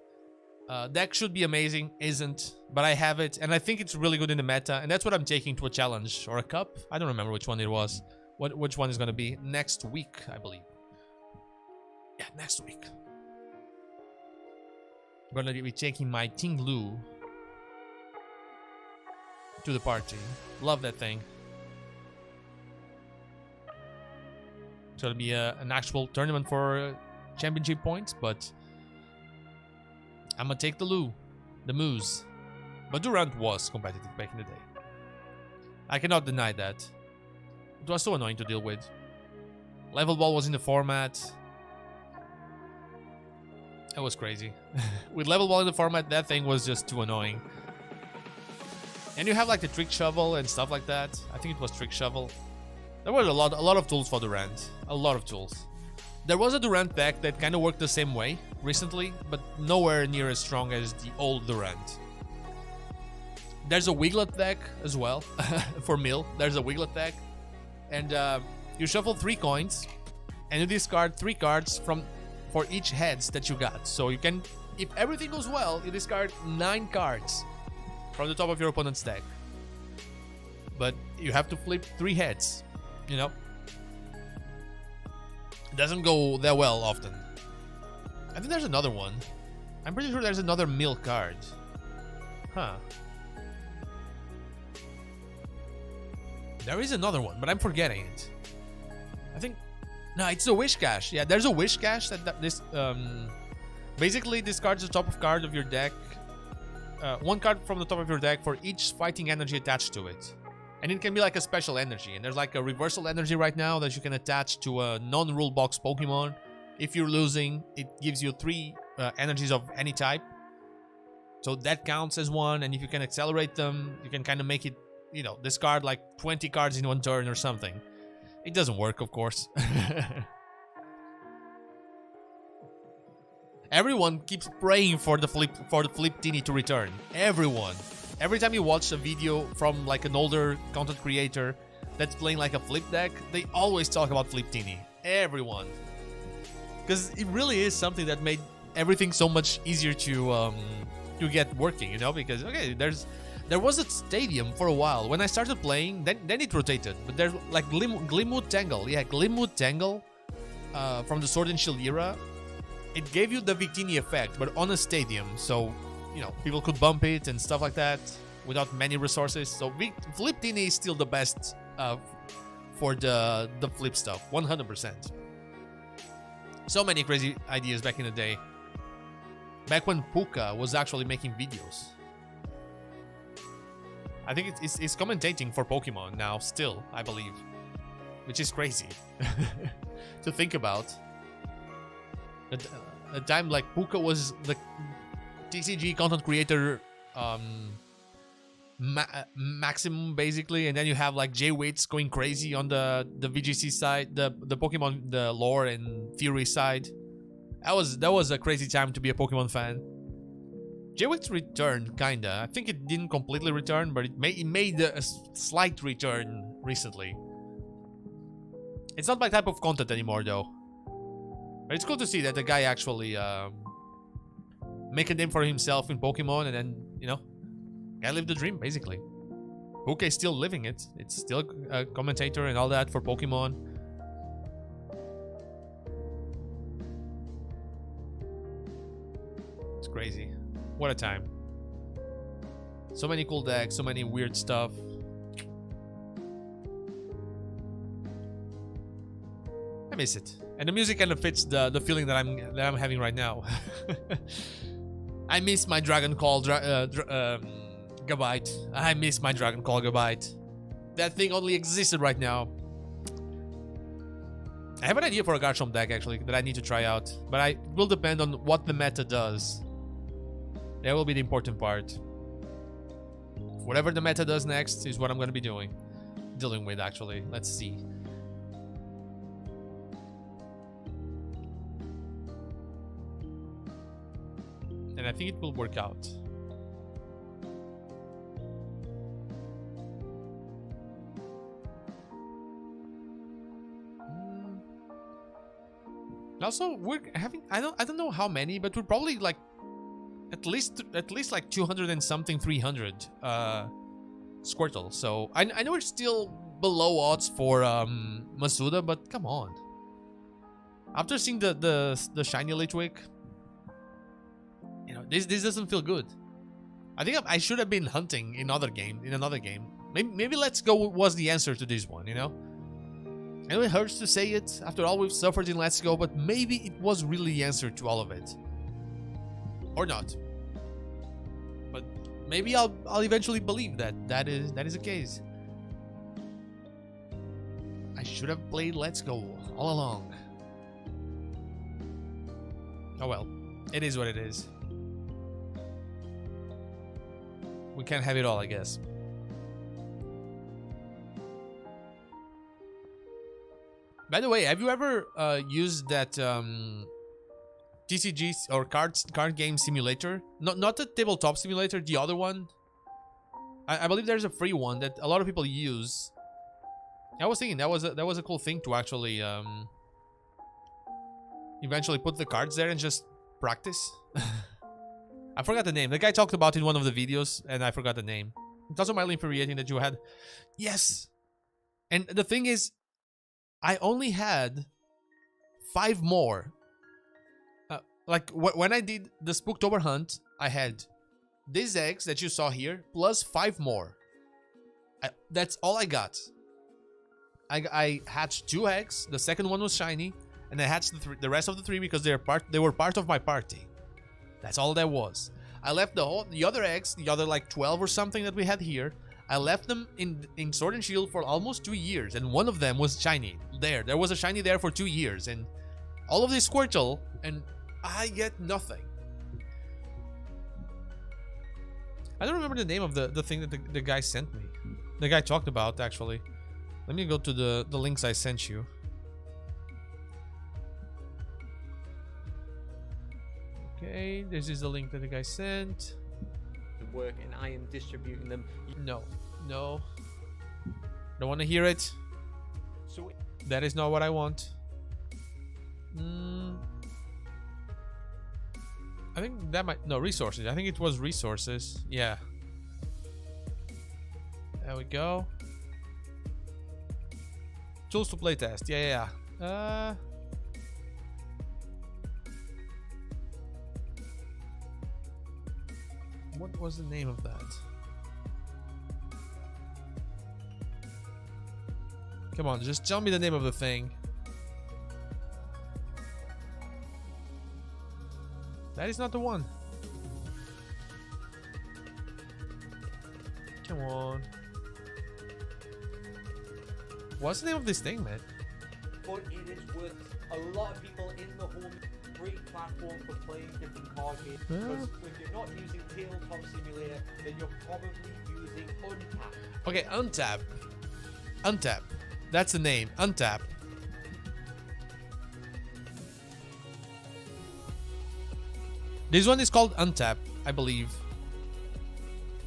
Deck should be amazing, isn't, but I have it, and I think it's really good in the meta, and that's what I'm taking to a challenge or a cup. I don't remember which one it was. Which one is going to be next week, I believe. Yeah, next week. I'm going to be taking my Tinglu to the party. Love that thing. So it'll be an actual tournament for championship points, but I'm gonna take the Moose. But Durant was competitive back in the day. I cannot deny that. It was so annoying to deal with. Level Ball was in the format. That was crazy. With Level Ball in the format, that thing was just too annoying. And you have like the Trick Shovel and stuff like that. I think it was Trick Shovel. There were a lot of tools for Durant. A lot of tools. There was a Durant deck that kind of worked the same way recently, but nowhere near as strong as the old Durant. There's a Wiglet deck as well for Mill. There's a Wiglet deck, and you shuffle 3 coins, and you discard 3 cards for each heads that you got. So you can, if everything goes well, you discard 9 cards from the top of your opponent's deck. But you have to flip 3 heads. You know, it doesn't go that well often. I think there's another one. I'm pretty sure there's another Mill card. Huh. There is another one, but I'm forgetting it. I think... No, it's a Wish Cache. Yeah, there's a Wish Cache that this... basically discards the top of card of your deck. 1 card from the top of your deck for each fighting energy attached to it. And it can be like a special energy. And there's like a reversal energy right now that you can attach to a non-rule box Pokemon. If you're losing, it gives you 3 energies of any type. So that counts as 1. And if you can accelerate them, you can kind of make it, you know, discard like 20 cards in 1 turn or something. It doesn't work, of course. Everyone keeps praying for the Fliptini to return. Everyone. Every time you watch a video from like an older content creator that's playing like a flip deck, they always talk about Fliptini. Everyone. Because it really is something that made everything so much easier to get working, you know? Because, okay, there was a stadium for a while. When I started playing, then it rotated. But there's like Glimwood Tangle. Yeah, Glimwood Tangle from the Sword and Shield era. It gave you the Victini effect, but on a stadium. So... you know, people could bump it and stuff like that without many resources. So Fliptini is still the best for the flip stuff, 100%. So many crazy ideas back in the day. Back when Puka was actually making videos. I think it's commentating for Pokemon now, still, I believe. Which is crazy to think about. A time like Puka was the TCG content creator maximum, basically, and then you have like Jay Witz going crazy on the VGC side, the Pokemon, the lore and theory side. That was a crazy time to be a Pokemon fan. Jay Witz returned, kinda. I think it didn't completely return, but it made a slight return recently. It's not my type of content anymore, though. But it's cool to see that the guy actually make a name for himself in Pokemon, and then, you know, guy lived the dream, basically. Puke is still living it. It's still a commentator and all that for Pokemon. It's crazy. What a time. So many cool decks, so many weird stuff. I miss it. And the music kind of fits the feeling that I'm having right now. I miss my Dragon Call Gabite. I miss my Dragon Call Gabite. That thing only existed right now. I have an idea for a Garchomp deck actually that I need to try out, but it will depend on what the meta does. That will be the important part. Whatever the meta does next is what I'm going to be dealing with actually. Let's see. And I think it will work out. Also, we're having I don't know how many, but we're probably like at least like 200 and something 300 Squirtle. So I know we're still below odds for Masuda, but come on. After seeing the shiny Litwick, you know, this doesn't feel good. I think I should have been hunting in another game. Maybe Let's Go was the answer to this one, you know? I know it hurts to say it, after all we've suffered in Let's Go, but maybe it was really the answer to all of it. Or not. But maybe I'll eventually believe that is the case. I should have played Let's Go all along. Oh well, it is what it is. We can't have it all, I guess. By the way, have you ever used that TCG or card game simulator? Not the tabletop simulator, the other one. I believe there's a free one that a lot of people use. I was thinking that was a cool thing to actually eventually put the cards there and just practice. I forgot the name. The guy talked about it in one of the videos, and I forgot the name. It's also mildly infuriating that you had. Yes, and the thing is, I only had 5 more. Like when I did the Spooktober hunt, I had these eggs that you saw here plus 5 more. That's all I got. I hatched 2 eggs. The second one was shiny, and I hatched the rest of the 3 because they were part of my party. That's all that was. I left the other eggs, the other like 12 or something that we had here. I left them in Sword and Shield for almost 2 years, and one of them was shiny. There was a shiny there for 2 years, and all of this Squirtle, and I get nothing. I don't remember the name of the thing that the guy sent me. The guy talked about, actually. Let me go to the links I sent you. Okay, this is the link that the guy sent. Work, and I am distributing them. No. Don't want to hear it. So that is not what I want. I think that might... No, resources. I think it was resources. Yeah. There we go. Tools to playtest. Yeah. What was the name of that? Come on, just tell me the name of the thing. That is not the one. Come on. What's the name of this thing, man? But it is worth a lot of people in the home. Great platform for playing different card games. Because when you're not using Tabletop Simulator, then you're probably using Untap. Okay, Untap. That's the name. Untap. This one is called Untap, I believe.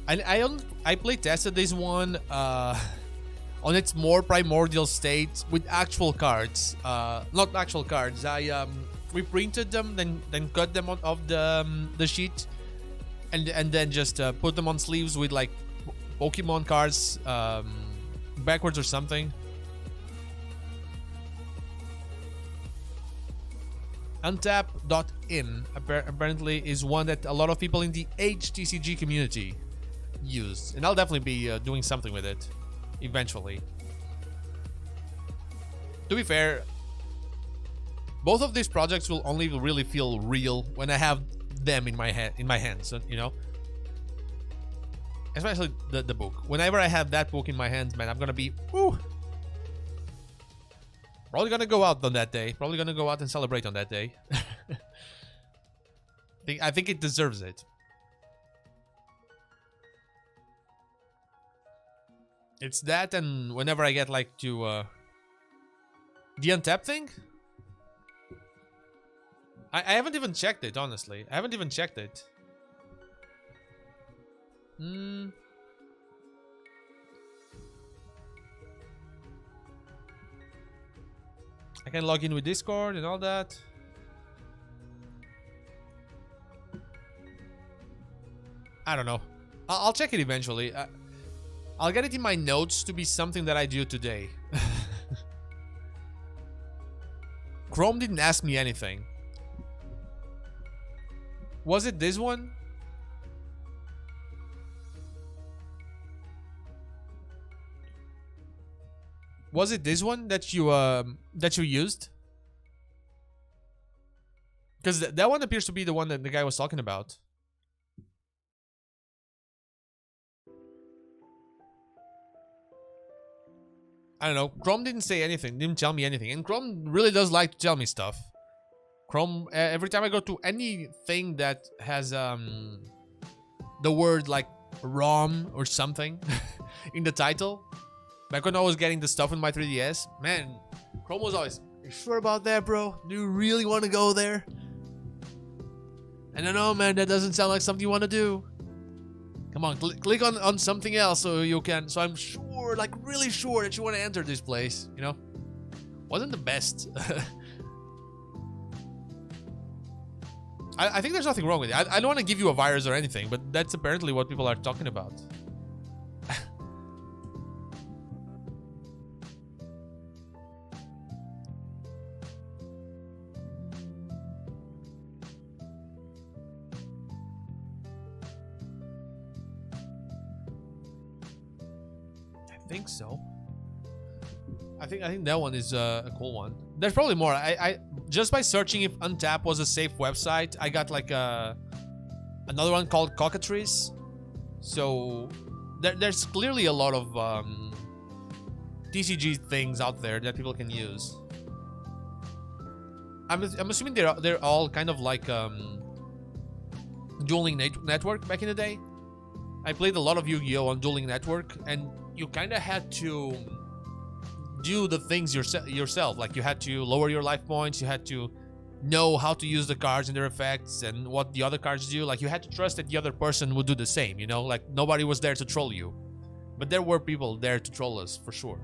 I play tested this one on its more primordial state with actual cards. Not actual cards. we printed them, then cut them off the sheet, and then just put them on sleeves with like Pokemon cards backwards or something. Untap.in apparently is one that a lot of people in the HTCG community use, and I'll definitely be doing something with it eventually. To be fair, both of these projects will only really feel real when I have them in my hands, you know. Especially the book. Whenever I have that book in my hands, man, I'm gonna be woo. Probably gonna go out on that day. Probably gonna go out and celebrate on that day. I think it deserves it. It's that, and whenever I get like to the untap thing, I haven't even checked it, honestly. I haven't even checked it. I can log in with Discord and all that. I don't know. I'll check it eventually. I'll get it in my notes to be something that I do today. Chrome didn't ask me anything. Was it this one? Was it this one that you used? Because that one appears to be the one that the guy was talking about. I don't know. Chrome didn't say anything, didn't tell me anything. And Chrome really does like to tell me stuff. Chrome, every time I go to anything that has the word like ROM or something in the title, back when I was getting the stuff in my 3DS, man, Chrome was always, "You sure about that, bro? Do you really want to go there?" And I know, man, that doesn't sound like something you want to do. Come on, click on something else so you can. So I'm sure, like really sure, that you want to enter this place. You know, wasn't the best. I think there's nothing wrong with it. I don't want to give you a virus or anything, but that's apparently what people are talking about. I think so. I think that one is a cool one. There's probably more. I just by searching if Untap was a safe website, I got like another one called Cockatrice. So there's clearly a lot of TCG things out there that people can use. I'm assuming they're all kind of like Duel Link Network back in the day. I played a lot of Yu-Gi-Oh on Duel Link Network, and you kind of had to do the things yourself. Like you had to lower your life points, you had to know how to use the cards and their effects and what the other cards do. Like you had to trust that the other person would do the same, you know? Like nobody was there to troll you. But there were people there to troll us, for sure.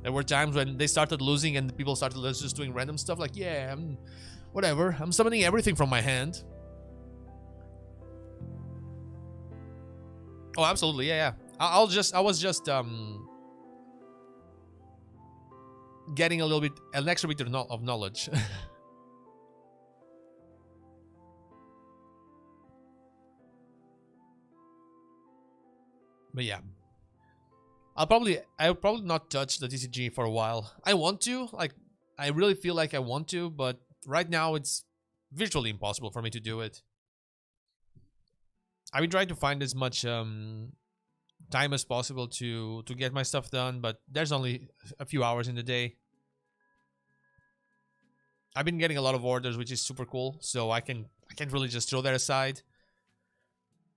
There were times when they started losing and people started just doing random stuff like, yeah, whatever, I'm summoning everything from my hand. Oh, absolutely, yeah. I was just getting an extra bit of knowledge. But yeah, I'll probably not touch the TCG for a while. I want to, like, I really feel like I want to, but right now it's virtually impossible for me to do it. I've been trying to find as much time as possible to get my stuff done, but there's only a few hours in the day. I've been getting a lot of orders, which is super cool, so I can't really just throw that aside.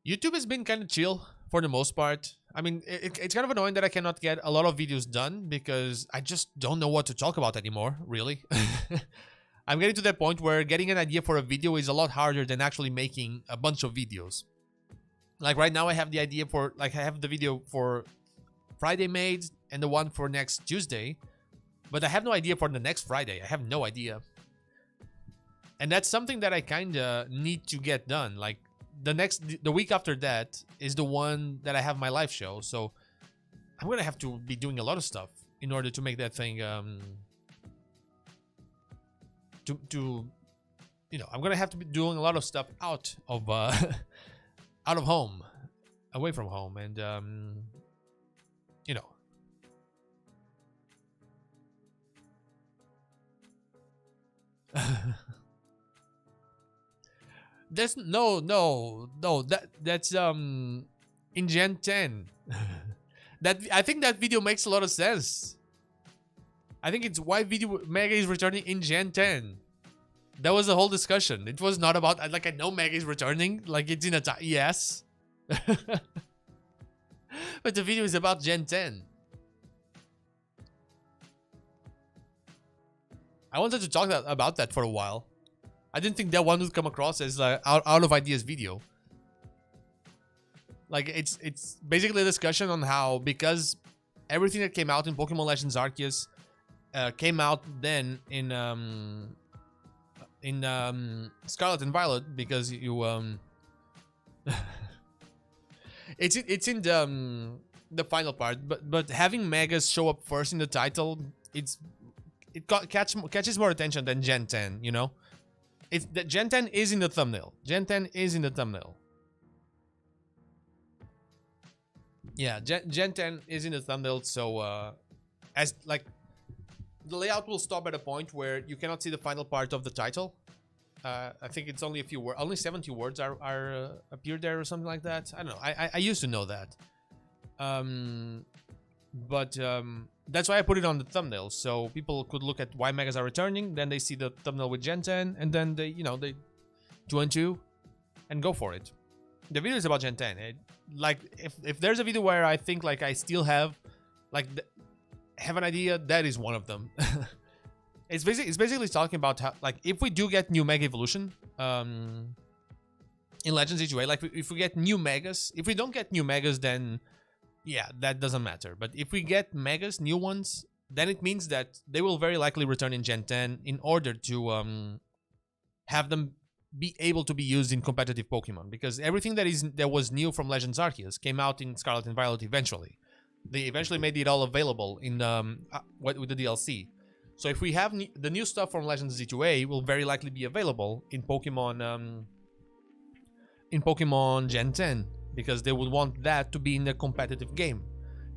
YouTube has been kind of chill for the most part. I mean, it's kind of annoying that I cannot get a lot of videos done because I just don't know what to talk about anymore, really. I'm getting to that point where getting an idea for a video is a lot harder than actually making a bunch of videos. Like right now I have the idea for, like, I have the video for Friday made and the one for next Tuesday, but I have no idea for the next Friday. I have no idea. And that's something that I kind of need to get done. Like the week after that is the one that I have my live show, so I'm gonna have to be doing a lot of stuff in order to make that thing to you know, I'm gonna have to be doing a lot of stuff out of out of home, away from home, and you know. That's that's in Gen 10. That I think that video makes a lot of sense. I think it's why video Mega is returning in Gen 10. That was the whole discussion. It was not about like I know Mega is returning, like it's in a yes. But the video is about Gen 10. I wanted to talk about that for a while. I didn't think that one would come across as out of ideas video. Like it's basically a discussion on how, because everything that came out in Pokemon Legends Arceus came out then in Scarlet and Violet, because you it's in the final part, but having Megas show up first in the title, catches more attention than Gen 10, you know? It's that Gen 10 is in the thumbnail. Gen 10 is in the thumbnail. Yeah, Gen 10 is in the thumbnail, so as like the layout will stop at a point where you cannot see the final part of the title. I think it's only a few words, only 70 words are appear there or something like that. I don't know. I used to know that. But that's why I put it on the thumbnail, so people could look at why Megas are returning, then they see the thumbnail with Gen 10, and then they, you know, they 2 and 2 and go for it. The video is about Gen 10. Like if there's a video where I think like I still have like have an idea, that is one of them. It's basically talking about how, like, if we do get new Mega Evolution in Legends HUA, like if we get new Megas, if we don't get new Megas, then yeah, that doesn't matter. But if we get Megas, new ones, then it means that they will very likely return in Gen 10 in order to have them be able to be used in competitive Pokemon. Because everything that was new from Legends Arceus came out in Scarlet and Violet eventually. They eventually made it all available in with the DLC. So if we have the new stuff from Legends Z2A, will very likely be available in Pokemon Gen 10. Because they would want that to be in a competitive game.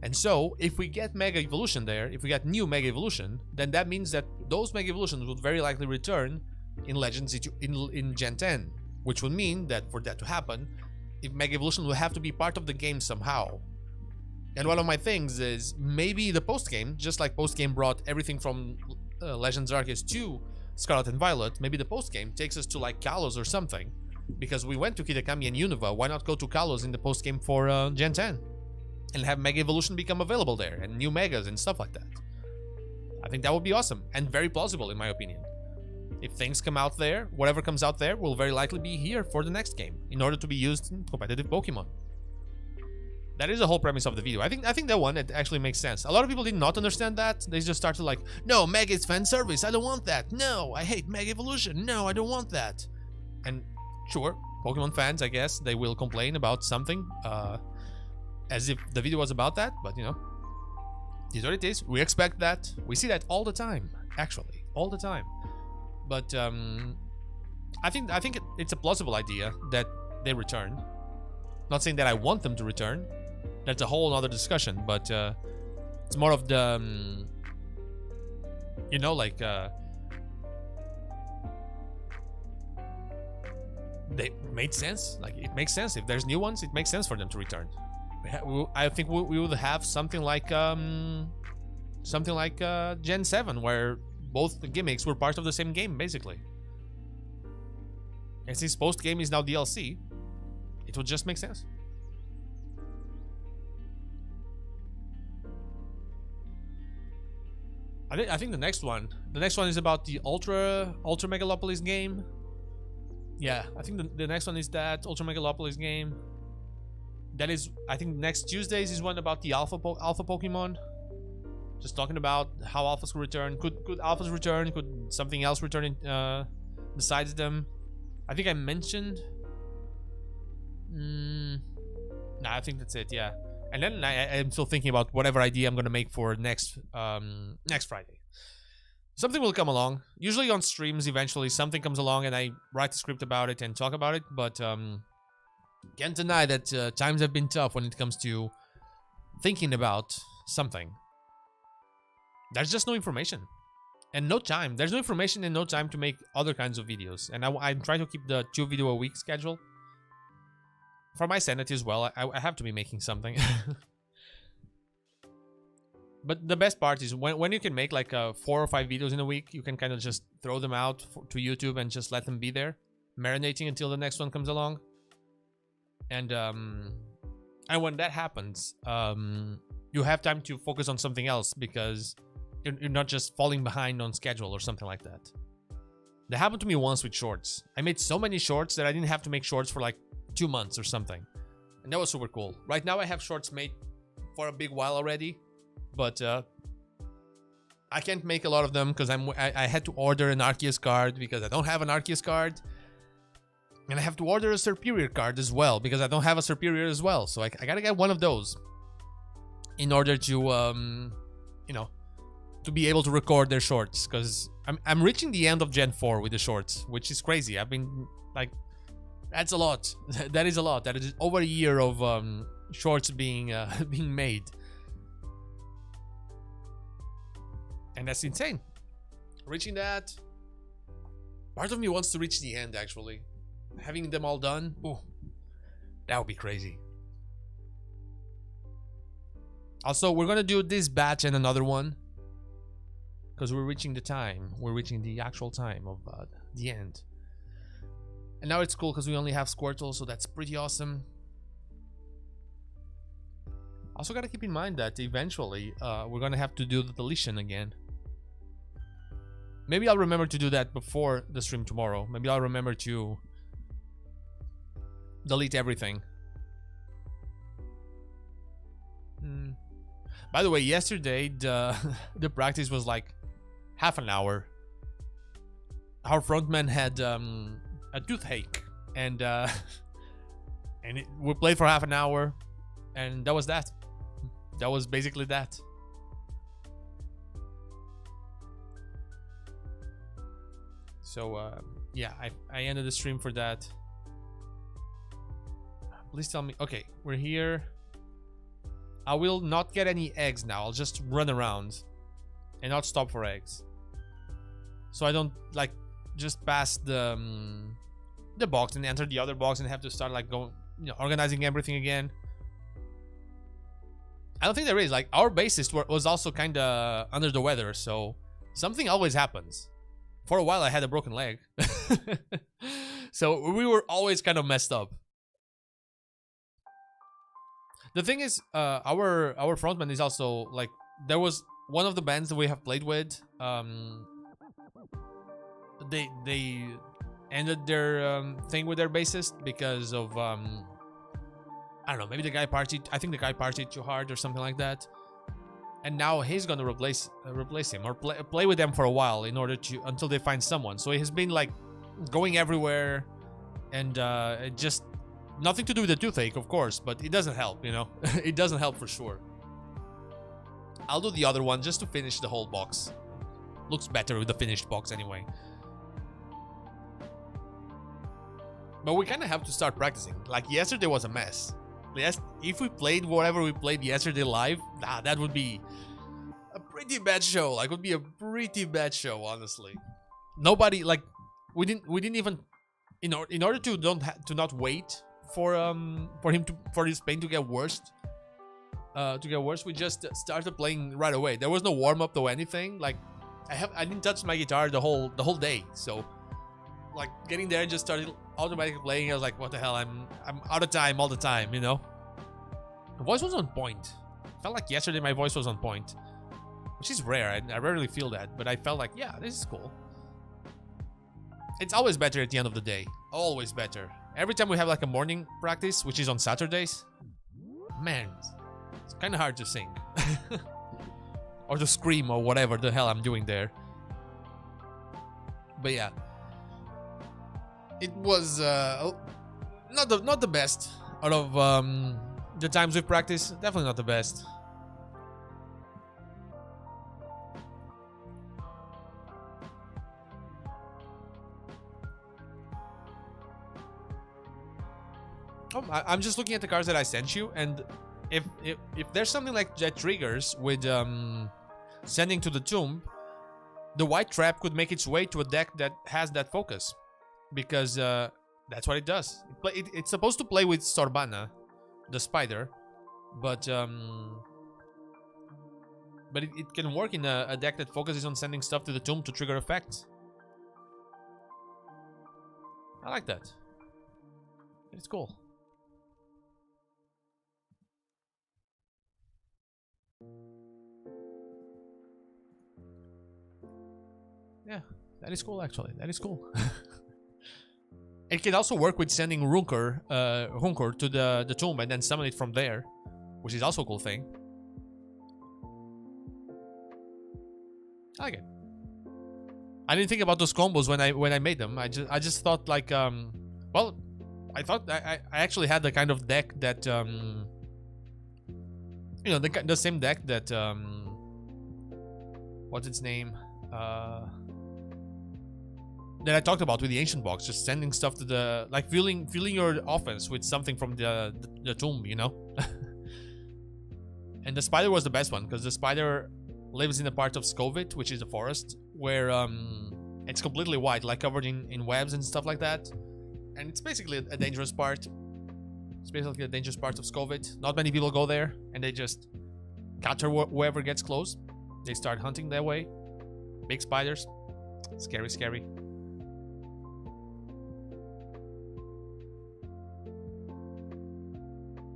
And so, if we get Mega Evolution there, if we get new Mega Evolution, then that means that those Mega Evolutions would very likely return in Legends in Gen 10. Which would mean that for that to happen, if Mega Evolution will have to be part of the game somehow. And one of my things is, maybe the post-game, just like post-game brought everything from Legends Arceus to Scarlet and Violet, maybe the post-game takes us to like Kalos or something. Because we went to Kitakami and Unova, why not go to Kalos in the post-game for Gen 10? And have Mega Evolution become available there, and new Megas and stuff like that. I think that would be awesome, and very plausible in my opinion. If things come out there, whatever comes out there will very likely be here for the next game, in order to be used in competitive Pokemon. That is the whole premise of the video. I think that one, it actually makes sense. A lot of people did not understand that. They just started like, no, Mega is fan service, I don't want that. No, I hate Mega Evolution. No, I don't want that. And sure, Pokemon fans, I guess, they will complain about something, as if the video was about that, but you know, it is what it is. We expect that. We see that all the time, actually, all the time. But I think it's a plausible idea that they return. Not saying that I want them to return. That's a whole other discussion, but it's more of the, you know, like, they made sense. Like, it makes sense. If there's new ones, it makes sense for them to return. I think we would have something like Gen 7, where both the gimmicks were part of the same game, basically. And since post-game is now DLC, it would just make sense. I think the next one is about the Ultra Megalopolis game. Yeah, I think the next one is that Ultra Megalopolis game. That is, I think next Tuesdays is one about the Alpha Pokemon. Just talking about how Alphas could return. Could Alphas return? Could something else return besides them. I think I mentioned. Nah, I think that's it. Yeah, and then I'm still thinking about whatever idea I'm gonna make for next Friday. Something will come along. Usually on streams, eventually something comes along, and I write a script about it and talk about it. But can't deny that times have been tough when it comes to thinking about something. There's just no information and no time. There's no information and no time to make other kinds of videos. And I'm trying to keep the 2 video a week schedule. For my sanity as well, I have to be making something. But the best part is when you can make like 4 or 5 videos in a week, you can kind of just throw them out to YouTube and just let them be there, marinating until the next one comes along. And when that happens, you have time to focus on something else because you're not just falling behind on schedule or something like that. That happened to me once with shorts. I made so many shorts that I didn't have to make shorts for like 2 months or something. And that was super cool. Right now I have shorts made for a big while already. But I can't make a lot of them because I had to order an Arceus card because I don't have an Arceus card. And I have to order a Superior card as well because I don't have a Superior as well. So I gotta get one of those in order to, you know, to be able to record their shorts. Because I'm reaching the end of Gen 4 with the shorts, which is crazy. I've been, like, that's a lot. That is a lot. That is over a year of shorts being being made. And that's insane. Reaching that, part of me wants to reach the end, actually. Having them all done, ooh, that would be crazy. Also, we're gonna do this batch and another one because we're reaching the time. We're reaching the actual time of the end. And now it's cool because we only have Squirtle, so that's pretty awesome. Also gotta keep in mind that eventually we're gonna have to do the deletion again. Maybe I'll remember to do that before the stream tomorrow. Maybe I'll remember to delete everything. By the way, yesterday the practice was like half an hour. Our frontman had a toothache, and we played for half an hour, and that was that. That was basically that. So yeah, I ended the stream for that. Please tell me. Okay, we're here. I will not get any eggs now. I'll just run around and not stop for eggs, so I don't like just pass the box and enter the other box and have to start like going, you know, organizing everything again. I don't think there is. Like, our bassist was also kind of under the weather, so something always happens. For a while I had a broken leg. So we were always kind of messed up. The thing is, our frontman is also like, there was one of the bands that we have played with, they ended their thing with their bassist because of I don't know, maybe the guy partied. I think the guy partied too hard or something like that. And now he's gonna replace him or play with them for a while in order to until they find someone. So he has been like going everywhere, and it just nothing to do with the toothache, of course, but it doesn't help, you know. It doesn't help for sure. I'll do the other one just to finish the whole box. Looks better with the finished box anyway. But we kind of have to start practicing. Like, yesterday was a mess. Yes, if we played whatever we played yesterday live, that would be a pretty bad show. Like, would be a pretty bad show, honestly. Nobody, like, we didn't even, in order to not wait for his pain to get worse. We just started playing right away. There was no warm up or anything. Like, I didn't touch my guitar the whole day. So, like, getting there and just started automatically playing. I was like, what the hell? I'm out of time all the time, you know. The voice was on point. Felt like yesterday my voice was on point, which is rare. I rarely feel that, but I felt like, yeah, this is cool. It's always better at the end of the day. Always better. Every time we have like a morning practice, which is on Saturdays, man, it's kind of hard to sing or to scream or whatever the hell I'm doing there. But yeah, it was not the best out of the times we've practiced. Definitely not the best. Oh, I'm just looking at the cards that I sent you, and if there's something like that triggers with sending to the tomb, the white trap could make its way to a deck that has that focus, because that's what it does. It's supposed to play with Sorbana, the spider, but it can work in a deck that focuses on sending stuff to the tomb to trigger effects. I like that. It's cool. Yeah, that is cool actually. That is cool. It can also work with sending Hunkor to the tomb and then summon it from there, which is also a cool thing. I like it. I didn't think about those combos when I made them. I just thought like well, I thought I actually had the kind of deck that you know, the same deck that what's its name? That I talked about with the ancient box, just sending stuff to the, like, filling your offense with something from the tomb, you know. And the spider was the best one, because the spider lives in a part of Scovit, which is the forest, where it's completely white, like covered in webs and stuff like that. And it's basically a dangerous part. It's basically a dangerous part of Scovit. Not many people go there, and they just capture whoever gets close. They start hunting that way. Big spiders. Scary, scary.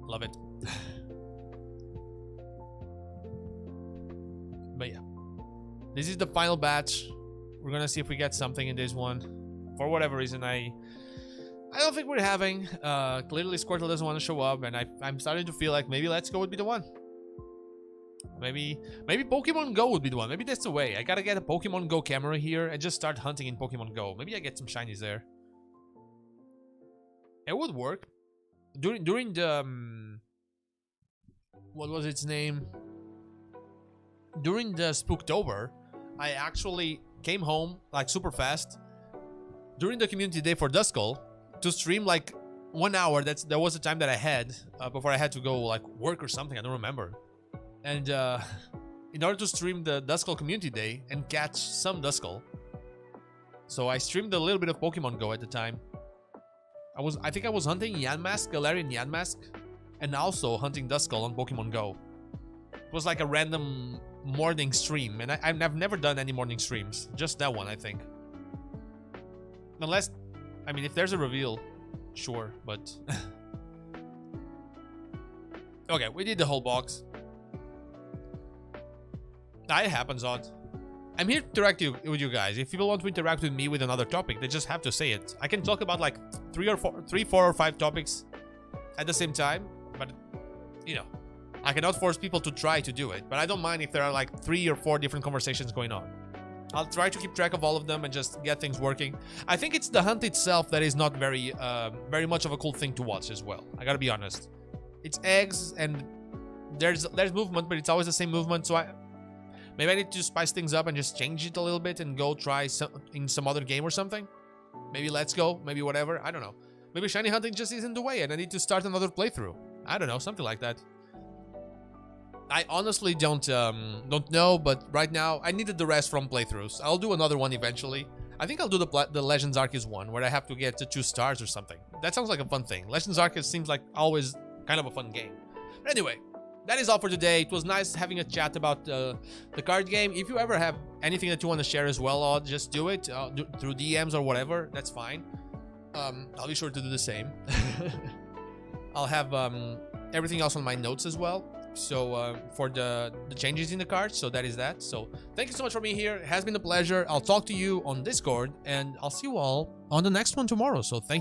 Love it. But yeah, this is the final batch. We're gonna see if we get something in this one. For whatever reason, I don't think we're having. Clearly Squirtle doesn't want to show up, and I'm starting to feel like maybe Let's Go would be the one. Maybe Pokemon Go would be the one. Maybe that's the way. I gotta get a Pokemon Go camera here and just start hunting in Pokemon Go. Maybe I get some shinies there. It would work. During the what was its name? During the Spooktober, I actually came home like super fast during the community day for Duskull to stream like 1 hour. That was the time that I had before I had to go like work or something. I don't remember. And in order to stream the Duskull community day and catch some Duskull, so I streamed a little bit of Pokemon Go at the time. I think I was hunting Yamask, Galarian Yamask, and also hunting Duskull on Pokemon Go. It was like a random morning stream, and I've never done any morning streams. Just that one, I think. Unless, I mean, if there's a reveal, sure, but... Okay, we did the whole box. It happens, Odd. I'm here to interact with you guys. If people want to interact with me with another topic, they just have to say it. I can talk about like 3, 4, or 5 topics at the same time, but you know, I cannot force people to try to do it. But I don't mind if there are like 3 or 4 different conversations going on. I'll try to keep track of all of them and just get things working. I think it's the hunt itself that is not very much of a cool thing to watch as well. I gotta be honest. It's eggs and there's movement, but it's always the same movement. So maybe I need to spice things up and just change it a little bit and go try in some other game or something. Maybe Let's Go, maybe whatever. I don't know. Maybe shiny hunting just isn't the way and I need to start another playthrough. I don't know, something like that. I honestly don't know, but right now I needed the rest from playthroughs. I'll do another one eventually. I think I'll do the Legends Arceus one where I have to get to 2 stars or something. That sounds like a fun thing. Legends Arceus seems like always kind of a fun game. But anyway, that is all for today. It was nice having a chat about the card game. If you ever have anything that you want to share as well, just do it through DMs or whatever. That's fine. I'll be sure to do the same. I'll have everything else on my notes as well. So for the changes in the cards, so that is that. So thank you so much for being here. It has been a pleasure. I'll talk to you on Discord, and I'll see you all on the next one tomorrow. So thank you.